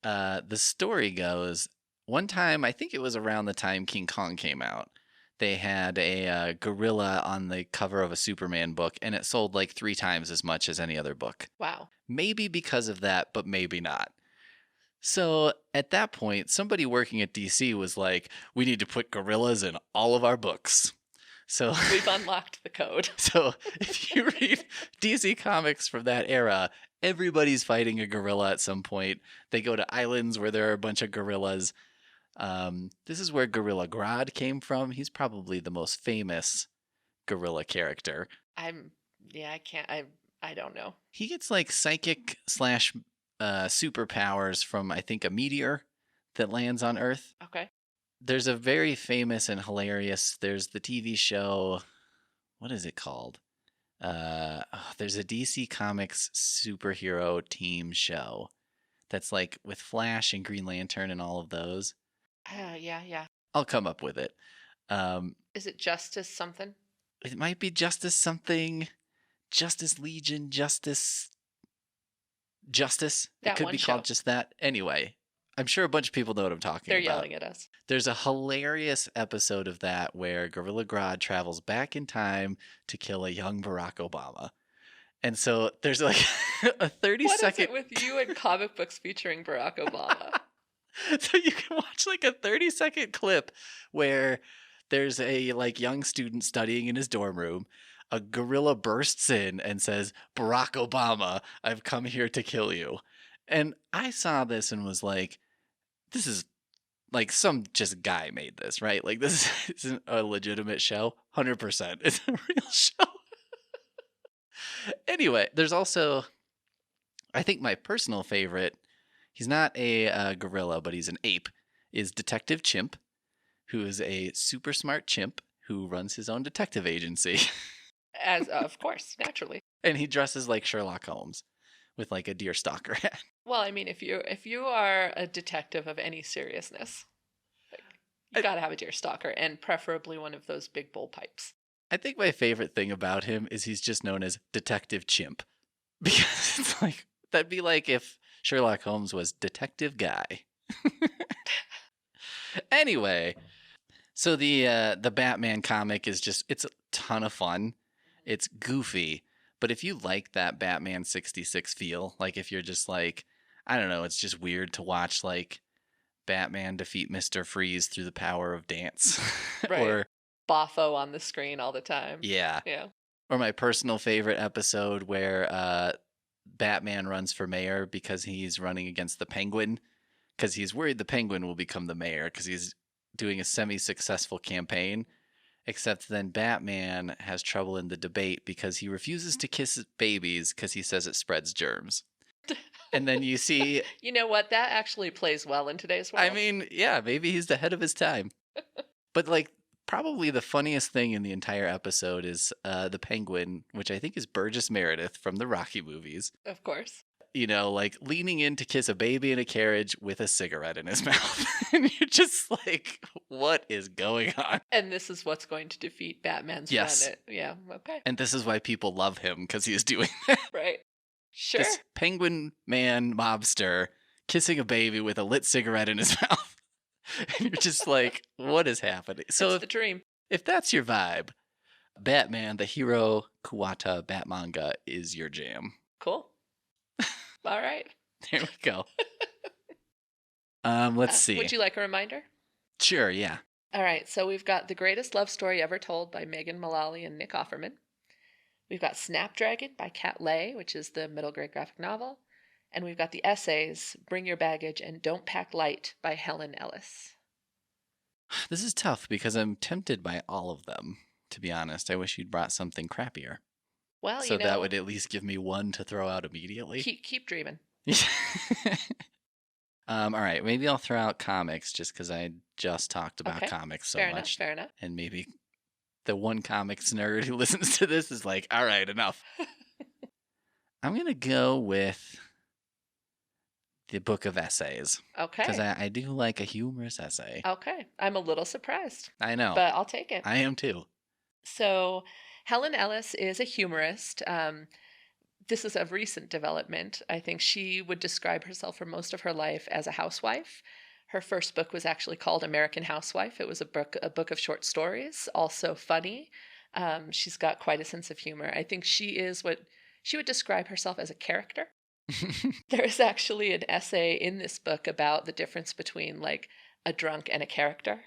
Speaker 2: The story goes, one time, I think it was around the time King Kong came out, they had a gorilla on the cover of a Superman book, and it sold like 3 times as much as any other book.
Speaker 1: Wow.
Speaker 2: Maybe because of that, but maybe not. So at that point, somebody working at DC was like, we need to put gorillas in all of our books. So
Speaker 1: we've unlocked the code.
Speaker 2: So if you read DC Comics from that era, everybody's fighting a gorilla at some point. They go to islands where there are a bunch of gorillas. This is where Gorilla Grodd came from. He's probably the most famous gorilla character.
Speaker 1: I don't know.
Speaker 2: He gets like psychic slash superpowers from, I think, a meteor that lands on Earth.
Speaker 1: Okay.
Speaker 2: There's a very famous and hilarious, there's the TV show, what is it called? There's a DC Comics superhero team show that's like with Flash and Green Lantern and all of those.
Speaker 1: Yeah.
Speaker 2: I'll come up with it.
Speaker 1: Is it Justice something?
Speaker 2: It might be Justice something. Justice Legion, Justice. It could be called just that. Anyway, I'm sure a bunch of people know what I'm talking about.
Speaker 1: They're yelling at us.
Speaker 2: There's a hilarious episode of that where Gorilla Grodd travels back in time to kill a young Barack Obama. And so there's like a 30-second...
Speaker 1: What is it with you and comic books featuring Barack Obama?
Speaker 2: So you can watch like a 30-second clip where there's a like young student studying in his dorm room. A gorilla bursts in and says, Barack Obama, I've come here to kill you. And I saw this and was like, this is like some just guy made this, right? Like this isn't a legitimate show. 100%. It's a real show. Anyway, there's also, I think my personal favorite, he's not a gorilla, but he's an ape, is Detective Chimp, who is a super smart chimp who runs his own detective agency.
Speaker 1: As of course, naturally.
Speaker 2: And he dresses like Sherlock Holmes with like a deer stalker hat.
Speaker 1: Well, I mean, if you are a detective of any seriousness, you got to have a deer stalker, and preferably one of those big bull pipes.
Speaker 2: I think my favorite thing about him is he's just known as Detective Chimp. Because it's like, that'd be like if Sherlock Holmes was Detective Guy. Anyway, so the Batman comic is just, it's a ton of fun. It's goofy. But if you like that Batman 66 feel, like if you're just like, I don't know, it's just weird to watch like Batman defeat Mr. Freeze through the power of dance.
Speaker 1: Right.
Speaker 2: Or
Speaker 1: Boffo on the screen all the time.
Speaker 2: Yeah.
Speaker 1: Yeah.
Speaker 2: Or my personal favorite episode where Batman runs for mayor because he's running against the Penguin because he's worried the Penguin will become the mayor because he's doing a semi-successful campaign. Except then Batman has trouble in the debate because he refuses to kiss babies because he says it spreads germs. And then you see...
Speaker 1: You know what? That actually plays well in today's world.
Speaker 2: I mean, yeah, maybe he's ahead of his time. But like, probably the funniest thing in the entire episode is the Penguin, which I think is Burgess Meredith from the Rocky movies.
Speaker 1: Of course.
Speaker 2: You know, like leaning in to kiss a baby in a carriage with a cigarette in his mouth. And you're just like, what is going on?
Speaker 1: And this is what's going to defeat Batman's
Speaker 2: Yes.
Speaker 1: run. Yeah, okay.
Speaker 2: And this is why people love him, because he is doing that.
Speaker 1: Right. Sure.
Speaker 2: This penguin man mobster kissing a baby with a lit cigarette in his mouth. And you're just like, what is happening? So
Speaker 1: it's the dream.
Speaker 2: If that's your vibe, Batman, the Hero Kuwata Batmanga is your jam.
Speaker 1: Cool. All right.
Speaker 2: There we go. Let's see.
Speaker 1: Would you like a reminder?
Speaker 2: Sure, yeah.
Speaker 1: All right, so we've got The Greatest Love Story Ever Told by Megan Mullally and Nick Offerman. We've got Snapdragon by Kat Leyh, which is the middle grade graphic novel. And we've got the essays Bring Your Baggage and Don't Pack Light by Helen Ellis.
Speaker 2: This is tough because I'm tempted by all of them. to be honest. I wish you'd brought something crappier.
Speaker 1: Well,
Speaker 2: So that would at least give me one to throw out immediately.
Speaker 1: keep dreaming.
Speaker 2: All right, maybe I'll throw out comics just because I just talked about comics so much.
Speaker 1: Fair enough.
Speaker 2: And maybe the one comics nerd who listens to this is like, all right, enough. I'm going to go with the book of essays.
Speaker 1: Okay.
Speaker 2: Because I do like a humorous essay.
Speaker 1: Okay. I'm a little surprised.
Speaker 2: I know.
Speaker 1: But I'll take it.
Speaker 2: I am too.
Speaker 1: So Helen Ellis is a humorist. This is a recent development. I think she would describe herself for most of her life as a housewife. Her first book was actually called American Housewife. It was a book of short stories, also funny. She's got quite a sense of humor. I think she is what she would describe herself as a character. There is actually an essay in this book about the difference between like a drunk and a character.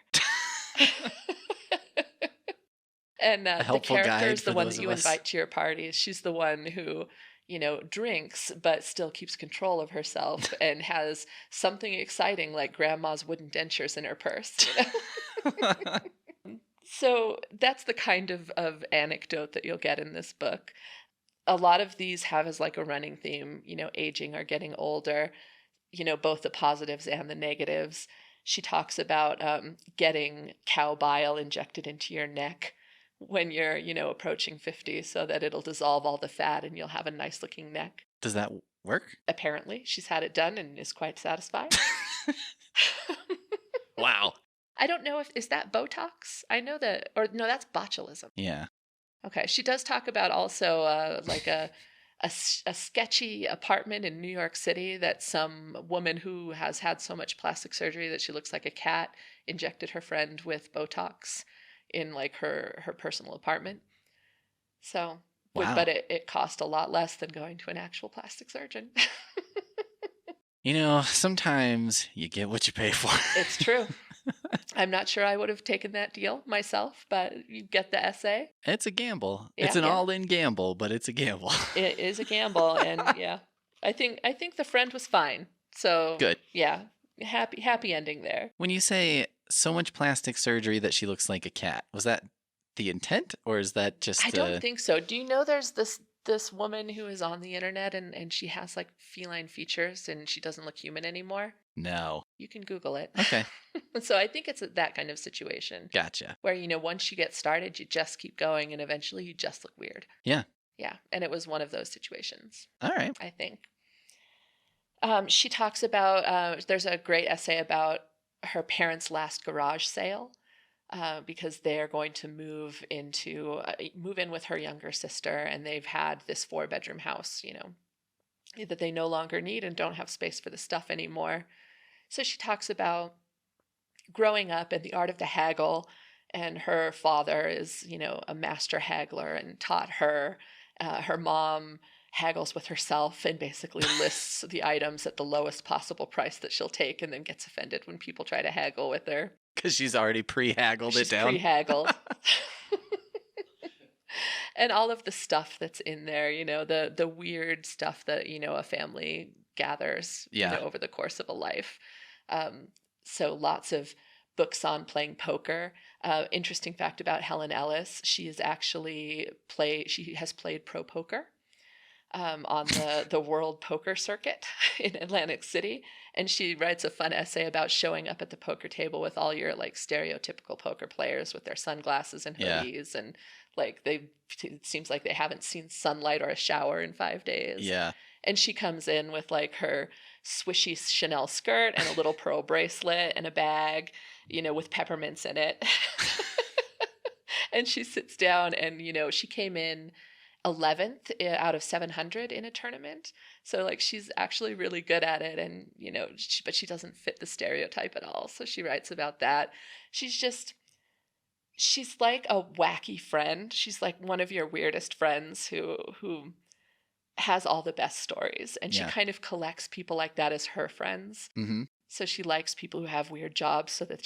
Speaker 1: And the character is the one that you invite to your parties. She's the one who, drinks but still keeps control of herself and has something exciting like grandma's wooden dentures in her purse. So that's the kind of anecdote that you'll get in this book. A lot of these have as like a running theme, aging or getting older, both the positives and the negatives. She talks about getting cow bile injected into your neck when you're, approaching 50 so that it'll dissolve all the fat and you'll have a nice looking neck.
Speaker 2: Does that work?
Speaker 1: Apparently. She's had it done and is quite satisfied.
Speaker 2: Wow.
Speaker 1: I don't know is that Botox? I know that, or no, that's botulism.
Speaker 2: Yeah.
Speaker 1: Okay. She does talk about also like a sketchy apartment in New York City that some woman who has had so much plastic surgery that she looks like a cat injected her friend with Botox in like her personal apartment. So,
Speaker 2: wow.
Speaker 1: But it cost a lot less than going to an actual plastic surgeon.
Speaker 2: Sometimes you get what you pay for.
Speaker 1: It's true. I'm not sure I would have taken that deal myself, but you get the essay.
Speaker 2: It's a gamble. Yeah, it's an all-in gamble, but it's a gamble.
Speaker 1: It is a gamble, and yeah, I think the friend was fine. So
Speaker 2: good.
Speaker 1: Yeah, happy ending there.
Speaker 2: When you say so much plastic surgery that she looks like a cat, was that the intent, or is that just?
Speaker 1: I don't think so. Do you know there's this woman who is on the internet and she has like feline features and she doesn't look human anymore?
Speaker 2: No.
Speaker 1: You can Google it.
Speaker 2: Okay.
Speaker 1: So I think it's that kind of situation.
Speaker 2: Gotcha.
Speaker 1: Where, once you get started, you just keep going and eventually you just look weird.
Speaker 2: Yeah.
Speaker 1: Yeah. And it was one of those situations.
Speaker 2: All right.
Speaker 1: I think. She talks about, there's a great essay about her parents' last garage sale. Because they're going to move in with her younger sister, and they've had this 4-bedroom house, that they no longer need and don't have space for the stuff anymore. So she talks about growing up and the art of the haggle, and her father is, a master haggler and taught her. Her mom haggles with herself and basically lists the items at the lowest possible price that she'll take, and then gets offended when people try to haggle with her.
Speaker 2: Because she's already pre-haggled it down.
Speaker 1: Pre-haggled. And all of the stuff that's in there, the weird stuff that, a family gathers over the course of a life. So lots of books on playing poker. Interesting fact about Helen Ellis, she has played pro poker. On the world poker circuit in Atlantic City. And she writes a fun essay about showing up at the poker table with all your like stereotypical poker players with their sunglasses and hoodies. Yeah. And like it seems like they haven't seen sunlight or a shower in 5 days.
Speaker 2: Yeah.
Speaker 1: And she comes in with like her swishy Chanel skirt and a little pearl bracelet and a bag, with peppermints in it. And she sits down and, she came in 11th out of 700 in a tournament. So like she's actually really good at it, and but she doesn't fit the stereotype at all. So she writes about that. She's like a wacky friend. She's like one of your weirdest friends who has all the best stories, and she kind of collects people like that as her friends. Mm-hmm. So she likes people who have weird jobs so that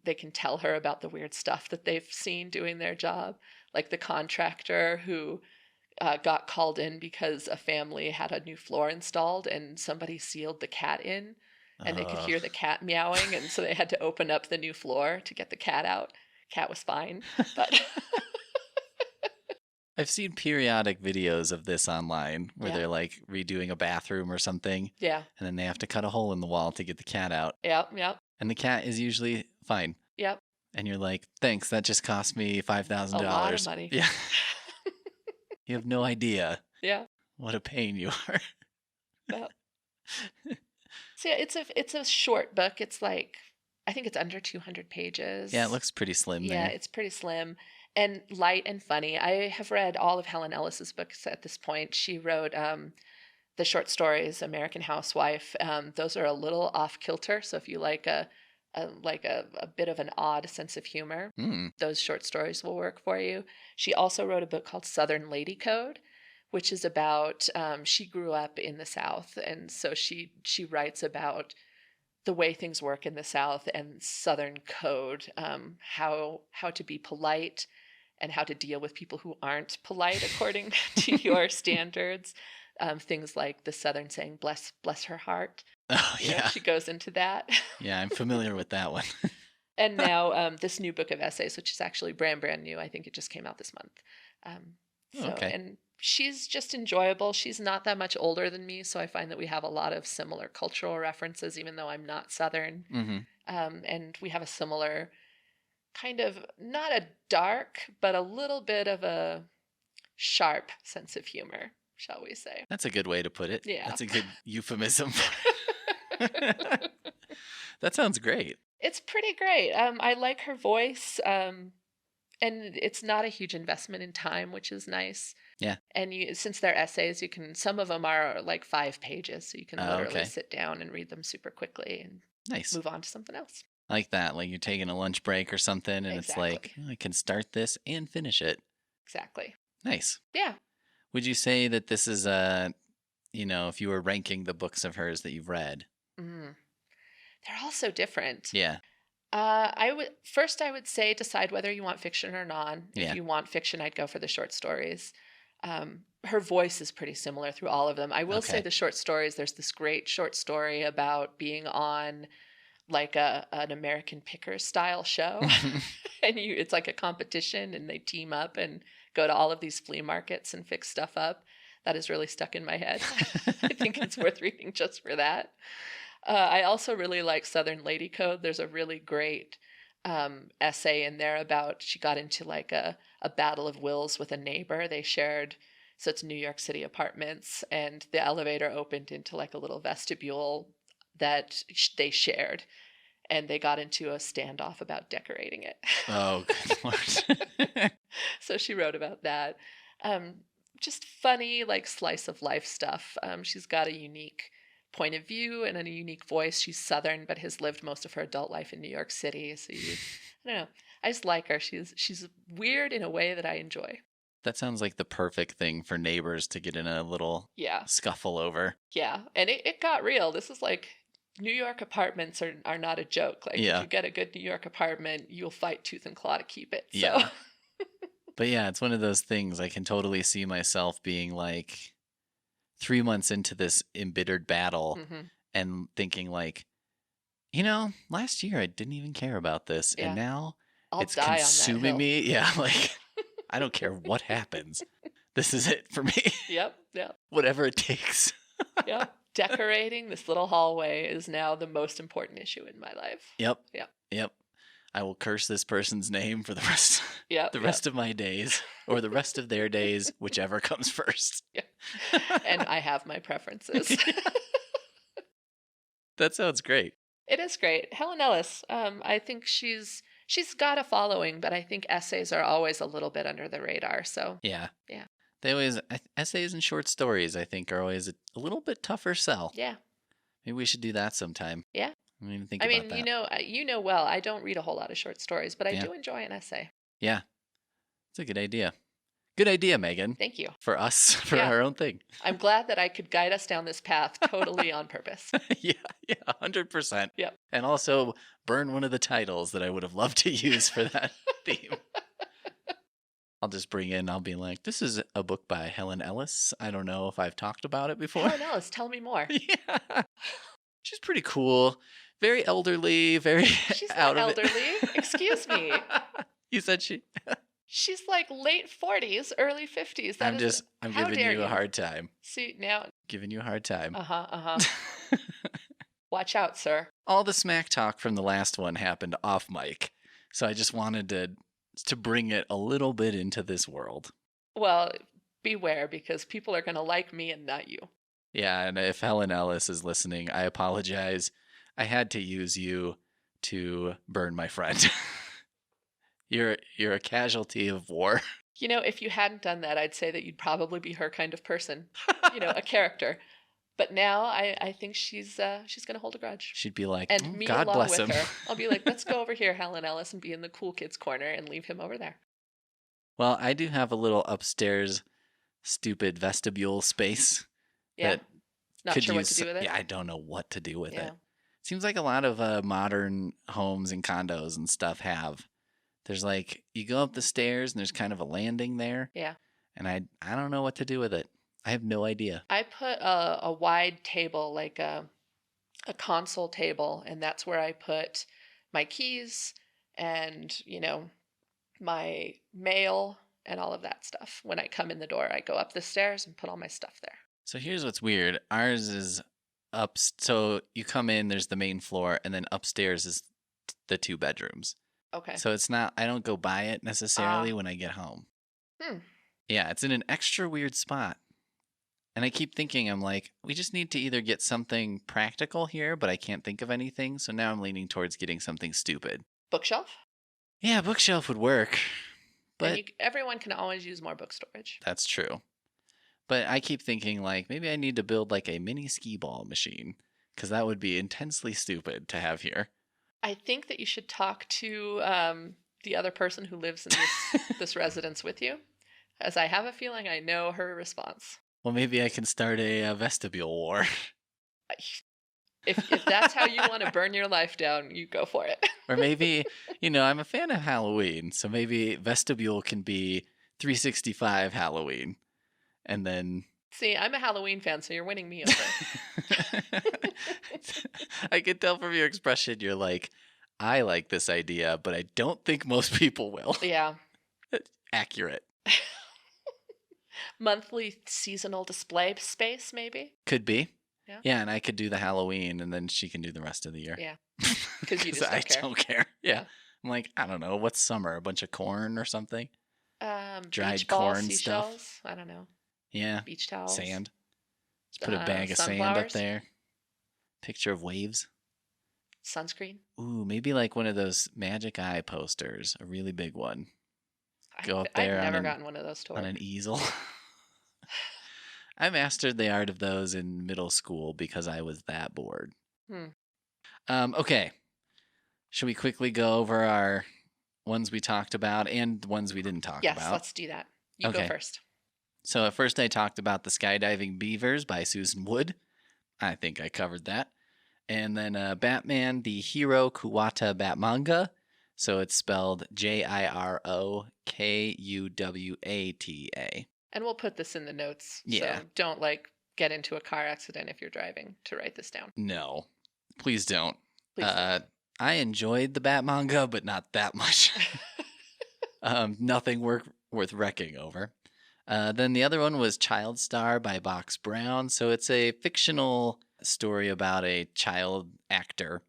Speaker 1: they can tell her about the weird stuff that they've seen doing their job, like the contractor who got called in because a family had a new floor installed and somebody sealed the cat in, and they could hear the cat meowing, and so they had to open up the new floor to get the cat out. Cat was fine, but
Speaker 2: I've seen periodic videos of this online where
Speaker 1: Yeah.
Speaker 2: they're like redoing a bathroom or something,
Speaker 1: Yeah.
Speaker 2: and then they have to cut a hole in the wall to get the cat out.
Speaker 1: Yep. Yep.
Speaker 2: And the cat is usually fine.
Speaker 1: Yep.
Speaker 2: And you're like, thanks, that just cost me
Speaker 1: A
Speaker 2: $5,000.
Speaker 1: lot of money.
Speaker 2: Yeah. You have no idea
Speaker 1: Yeah.
Speaker 2: what a pain you are.
Speaker 1: Yep. So yeah, it's a short book. It's like, I think it's under 200 pages.
Speaker 2: Yeah, it looks pretty slim
Speaker 1: Yeah,
Speaker 2: there.
Speaker 1: it's pretty slim and light and funny. I have read all of Helen Ellis's books at this point. She wrote the short stories, American Housewife. Those are a little off kilter. So if you like a bit of an odd sense of humor, those short stories will work for you. She also wrote a book called Southern Lady Code, which is about she grew up in the South, and so she writes about the way things work in the South and Southern code, how to be polite and how to deal with people who aren't polite according to your standards. Things like the Southern saying "bless her heart."
Speaker 2: Oh,
Speaker 1: You know,
Speaker 2: yeah.
Speaker 1: she goes into that.
Speaker 2: Yeah, I'm familiar with that one.
Speaker 1: And now this new book of essays, which is actually brand new. I think it just came out this month.
Speaker 2: Okay.
Speaker 1: And she's just enjoyable. She's not that much older than me, so I find that we have a lot of similar cultural references, even though I'm not Southern.
Speaker 2: Mm-hmm.
Speaker 1: And we have a similar kind of, not a dark, but a little bit of a sharp sense of humor, shall we say.
Speaker 2: That's a good way to put it.
Speaker 1: Yeah.
Speaker 2: That's a good euphemism. That sounds great.
Speaker 1: It's pretty great. I like her voice. And it's not a huge investment in time, which is nice.
Speaker 2: Yeah.
Speaker 1: And since they're essays, some of them are like 5 pages, so you can literally
Speaker 2: okay.
Speaker 1: sit down and read them super quickly and
Speaker 2: Nice.
Speaker 1: move on to something else.
Speaker 2: I like that. Like you're taking a lunch break or something, and
Speaker 1: Exactly.
Speaker 2: it's like, I can start this and finish it.
Speaker 1: Exactly.
Speaker 2: Nice.
Speaker 1: Yeah.
Speaker 2: Would you say that this is if you were ranking the books of hers that you've read?
Speaker 1: They're all so different.
Speaker 2: Yeah.
Speaker 1: I would say decide whether you want fiction or non.
Speaker 2: Yeah.
Speaker 1: If you want fiction, I'd go for the short stories. Her voice is pretty similar through all of them. I will say the short stories, there's this great short story about being on like an American Pickers style show. And it's like a competition and they team up and go to all of these flea markets and fix stuff up. That is really stuck in my head. I think it's worth reading just for that. I also really like Southern Lady Code. There's a really great essay in there about she got into like a battle of wills with a neighbor. They shared, so it's New York City apartments, and the elevator opened into like a little vestibule that they shared, and they got into a standoff about decorating it.
Speaker 2: Oh, good Lord.
Speaker 1: So she wrote about that. Just funny, like slice of life stuff. She's got a unique point of view and a unique voice. She's Southern, but has lived most of her adult life in New York City. So I don't know. I just like her. She's weird in a way that I enjoy.
Speaker 2: That sounds like the perfect thing for neighbors to get in a little scuffle over.
Speaker 1: Yeah. And it got real. This is like, New York apartments are not a joke. Like if you get a good New York apartment, you'll fight tooth and claw to keep it. So.
Speaker 2: Yeah. But yeah, it's one of those things I can totally see myself being like 3 months into this embittered battle and thinking like, last year I didn't even care about this. And now it's consuming me. Yeah. Like I don't care what happens. This is it for me.
Speaker 1: Yep.
Speaker 2: Whatever it takes.
Speaker 1: Yep. Decorating this little hallway is now the most important issue in my life.
Speaker 2: Yep. I will curse this person's name for the rest rest of my days, or the rest of their days, whichever comes first.
Speaker 1: Yeah. And I have my preferences.
Speaker 2: That sounds great.
Speaker 1: It is great. Helen Ellis, I think she's got a following, but I think essays are always a little bit under the radar. So
Speaker 2: yeah. They always essays and short stories, I think, are always a little bit tougher sell.
Speaker 1: Yeah.
Speaker 2: Maybe we should do that sometime.
Speaker 1: Yeah.
Speaker 2: I don't even think about that.
Speaker 1: you know well, I don't read a whole lot of short stories, but I do enjoy an essay.
Speaker 2: Yeah. It's a good idea. Good idea, Megan.
Speaker 1: Thank you.
Speaker 2: For us, for our own thing.
Speaker 1: I'm glad that I could guide us down this path totally on purpose.
Speaker 2: Yeah, 100%.
Speaker 1: Yep.
Speaker 2: And also burn one of the titles that I would have loved to use for that theme. I'll just I'll be like, this is a book by Helen Ellis. I don't know if I've talked about it before.
Speaker 1: Helen Ellis, tell me more.
Speaker 2: Yeah. She's pretty cool. Very elderly, very
Speaker 1: She's not elderly. Excuse me.
Speaker 2: You said she...
Speaker 1: She's like late 40s, early 50s. That is,
Speaker 2: I'm
Speaker 1: how
Speaker 2: giving
Speaker 1: dare
Speaker 2: you a
Speaker 1: you?
Speaker 2: hard time.
Speaker 1: See, now,
Speaker 2: Giving you a hard time.
Speaker 1: Watch out, sir.
Speaker 2: All the smack talk from the last one happened off mic. So I just wanted to bring it a little bit into this world.
Speaker 1: Well, beware, because people are going to like me and not you.
Speaker 2: Yeah, and if Helen Ellis is listening, I apologize. I had to use you to burn my friend. You're a casualty of war.
Speaker 1: You know, if you hadn't done that, I'd say that you'd probably be her kind of person. You know, a character. But now I think she's going to hold a grudge.
Speaker 2: She'd be like,
Speaker 1: and me
Speaker 2: God
Speaker 1: along
Speaker 2: bless
Speaker 1: with
Speaker 2: him.
Speaker 1: her. I'll be like, let's go over here, Helen Ellis, and be in the cool kids corner and leave him over there.
Speaker 2: Well, I do have a little upstairs stupid vestibule space.
Speaker 1: Yeah. Not
Speaker 2: could
Speaker 1: sure what
Speaker 2: use,
Speaker 1: to do with it.
Speaker 2: Yeah, I don't know what to do with
Speaker 1: Yeah.
Speaker 2: it. Seems like a lot of modern homes and condos and stuff have. There's like, you go up the stairs and there's kind of a landing there.
Speaker 1: Yeah.
Speaker 2: And I don't know what to do with it. I have no idea.
Speaker 1: I put a wide table, like a console table, and that's where I put my keys and, you know, my mail and all of that stuff. When I come in the door, I go up the stairs and put all my stuff there.
Speaker 2: So here's what's weird. Ours is up. So you come in, there's the main floor, and then upstairs is the 2 bedrooms.
Speaker 1: Okay.
Speaker 2: So it's not, I don't go by it necessarily when I get home. Yeah, it's in an extra weird spot. And I keep thinking, I'm like, we just need to either get something practical here, but I can't think of anything. So now I'm leaning towards getting something stupid.
Speaker 1: Bookshelf?
Speaker 2: Yeah, bookshelf would work. But
Speaker 1: everyone can always use more book storage.
Speaker 2: That's true. But I keep thinking, like, maybe I need to build like a mini skee ball machine, because that would be intensely stupid to have here.
Speaker 1: I think that you should talk to the other person who lives in this residence with you, as I have a feeling I know her response.
Speaker 2: Well, maybe I can start a vestibule war.
Speaker 1: If that's how you want to burn your life down, you go for it.
Speaker 2: Or maybe, I'm a fan of Halloween, so maybe vestibule can be 365 Halloween. And then...
Speaker 1: See, I'm a Halloween fan, so you're winning me over.
Speaker 2: I can tell from your expression, you're like, I like this idea, but I don't think most people will.
Speaker 1: Yeah.
Speaker 2: Accurate.
Speaker 1: Monthly seasonal display space, maybe?
Speaker 2: Could be.
Speaker 1: Yeah.
Speaker 2: Yeah, and I could do the Halloween, and then she can do the rest of the year.
Speaker 1: Yeah. Because you just
Speaker 2: don't care. Yeah. I'm like, I don't know. What's summer? A bunch of corn or something? Dried
Speaker 1: beach balls,
Speaker 2: corn
Speaker 1: seashells?
Speaker 2: stuff.
Speaker 1: I don't know.
Speaker 2: Yeah.
Speaker 1: Beach towels.
Speaker 2: Sand. Just put a bag of sand up there. Picture of waves.
Speaker 1: Sunscreen.
Speaker 2: Ooh, maybe like one of those Magic Eye posters. A really big one. Go up there.
Speaker 1: I've never gotten one of those to work.
Speaker 2: On an easel. I mastered the art of those in middle school because I was that bored. Okay. Should we quickly go over our ones we talked about and ones we didn't talk about?
Speaker 1: Yes, let's do that. You go first.
Speaker 2: So at first I talked about the Skydiving Beavers by Susan Wood. I think I covered that. And then Batman, the Hero Kuwata Batmanga. So it's spelled Jirokuwata.
Speaker 1: And we'll put this in the notes.
Speaker 2: Yeah.
Speaker 1: So don't get into a car accident if you're driving to write this down.
Speaker 2: No, please don't.
Speaker 1: Please don't.
Speaker 2: I enjoyed the Batmanga, but not that much. Nothing worth wrecking over. Then the other one was Child Star by Box Brown. So it's a fictional story about a child actor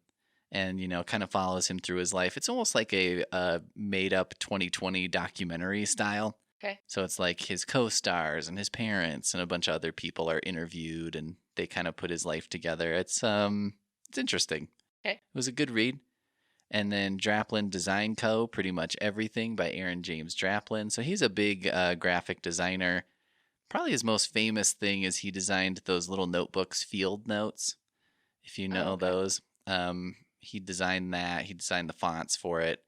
Speaker 2: and, kind of follows him through his life. It's almost like a made-up 2020 documentary style.
Speaker 1: Okay.
Speaker 2: So it's like his co-stars and his parents and a bunch of other people are interviewed and they kind of put his life together. It's interesting.
Speaker 1: Okay.
Speaker 2: It was a good read. And then Draplin Design Co., Pretty Much Everything by Aaron James Draplin. So he's a big graphic designer. Probably his most famous thing is he designed those little notebooks, Field Notes, if you know those. He designed that. He designed the fonts for it.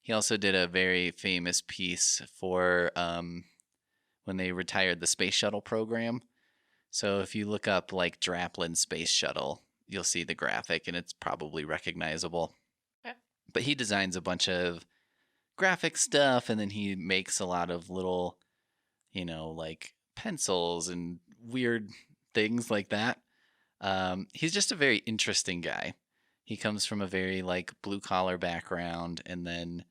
Speaker 2: He also did a very famous piece for when they retired the space shuttle program. So if you look up like Draplin Space Shuttle, you'll see the graphic and it's probably recognizable.
Speaker 1: Okay.
Speaker 2: But he designs a bunch of graphic stuff and then he makes a lot of little, like pencils and weird things like that. He's just a very interesting guy. He comes from a very blue collar background and then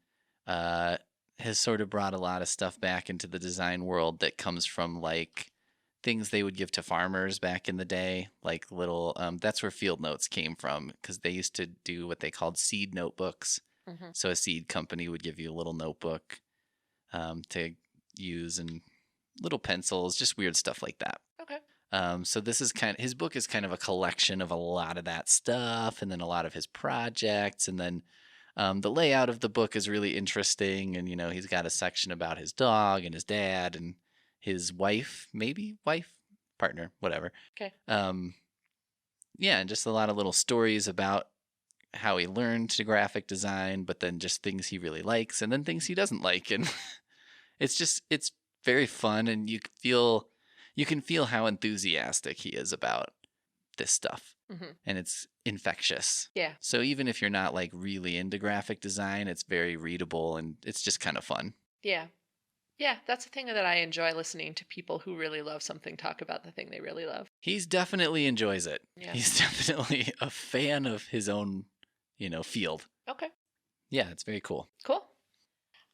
Speaker 2: has sort of brought a lot of stuff back into the design world that comes from like things they would give to farmers back in the day, like little that's where field notes came from, because they used to do what they called seed notebooks.
Speaker 1: Mm-hmm.
Speaker 2: So a seed company would give you a little notebook to use, and little pencils, just weird stuff like that.
Speaker 1: Okay.
Speaker 2: So this is his book is kind of a collection of a lot of that stuff, and then a lot of his projects, and then the layout of the book is really interesting. And he's got a section about his dog and his dad and his wife, partner, whatever.
Speaker 1: Okay.
Speaker 2: Yeah, and just a lot of little stories about how he learned to graphic design, but then just things he really likes and then things he doesn't like, and it's very fun, and you can feel how enthusiastic he is about this stuff.
Speaker 1: Mm-hmm.
Speaker 2: And it's infectious.
Speaker 1: Yeah.
Speaker 2: So even if you're not like really into graphic design, it's very readable, and it's just kind of fun.
Speaker 1: Yeah. Yeah, that's the thing that I enjoy, listening to people who really love something talk about the thing they really love.
Speaker 2: He's definitely enjoys it.
Speaker 1: Yeah.
Speaker 2: He's definitely a fan of his own, field.
Speaker 1: Okay.
Speaker 2: Yeah, it's very cool.
Speaker 1: Cool.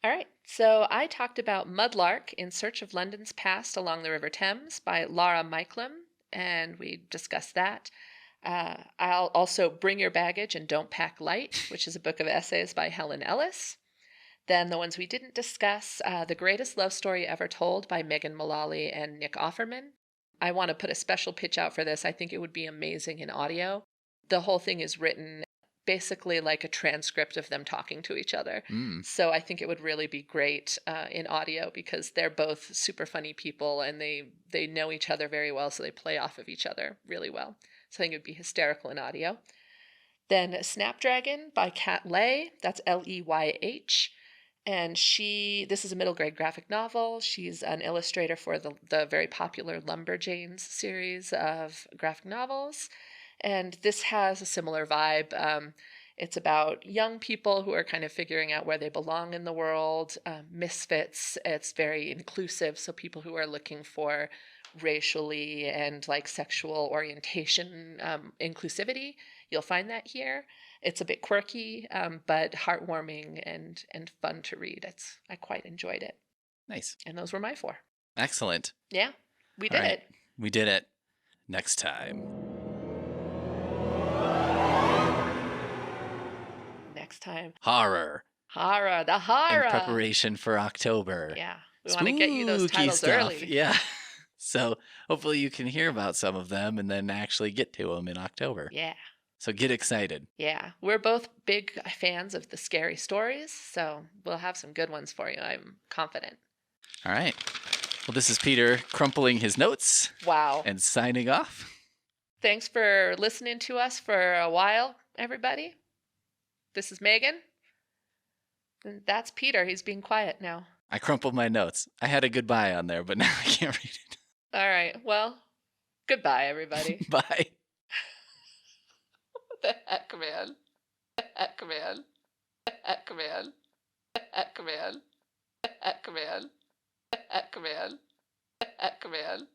Speaker 1: All right. So I talked about Mudlark, In Search of London's Past Along the River Thames by Lara Maiklam, and we discussed that. I'll also Bring Your Baggage and Don't Pack Light, which is a book of essays by Helen Ellis. Then the ones we didn't discuss, The Greatest Love Story Ever Told by Megan Mullally and Nick Offerman. I want to put a special pitch out for this. I think it would be amazing in audio. The whole thing is written basically like a transcript of them talking to each other. So I think it would really be great in audio, because they're both super funny people, and they know each other very well, so they play off of each other really well. So I think it would be hysterical in audio. Then Snapdragon by Kat Leyh, that's Leyh. And this is a middle grade graphic novel. She's an illustrator for the very popular Lumberjanes series of graphic novels. And this has a similar vibe. It's about young people who are kind of figuring out where they belong in the world, misfits. It's very inclusive, so people who are looking for racially and like sexual orientation inclusivity, you'll find that here. It's a bit quirky, but heartwarming and fun to read. I quite enjoyed it.
Speaker 2: Nice.
Speaker 1: And those were my 4.
Speaker 2: Excellent.
Speaker 1: Yeah, we did it.
Speaker 2: We did it. Next time. Horror.
Speaker 1: The horror.
Speaker 2: In preparation for October.
Speaker 1: Yeah, we want to get you those titles early.
Speaker 2: Yeah. So hopefully you can hear about some of them and then actually get to them in October.
Speaker 1: Yeah.
Speaker 2: So get excited.
Speaker 1: Yeah, we're both big fans of the scary stories, so we'll have some good ones for you. I'm confident.
Speaker 2: All right. Well, this is Peter crumpling his notes.
Speaker 1: Wow.
Speaker 2: And signing off.
Speaker 1: Thanks for listening to us for a while, everybody. This is Megan. And that's Peter. He's being quiet now.
Speaker 2: I crumpled my notes. I had a goodbye on there, but now I can't read it.
Speaker 1: All right. Well, goodbye, everybody.
Speaker 2: Bye.
Speaker 1: What the heck, man? Heck, man. Heck, man. Heck, man. Heck, man. Heck, man. Heck, man.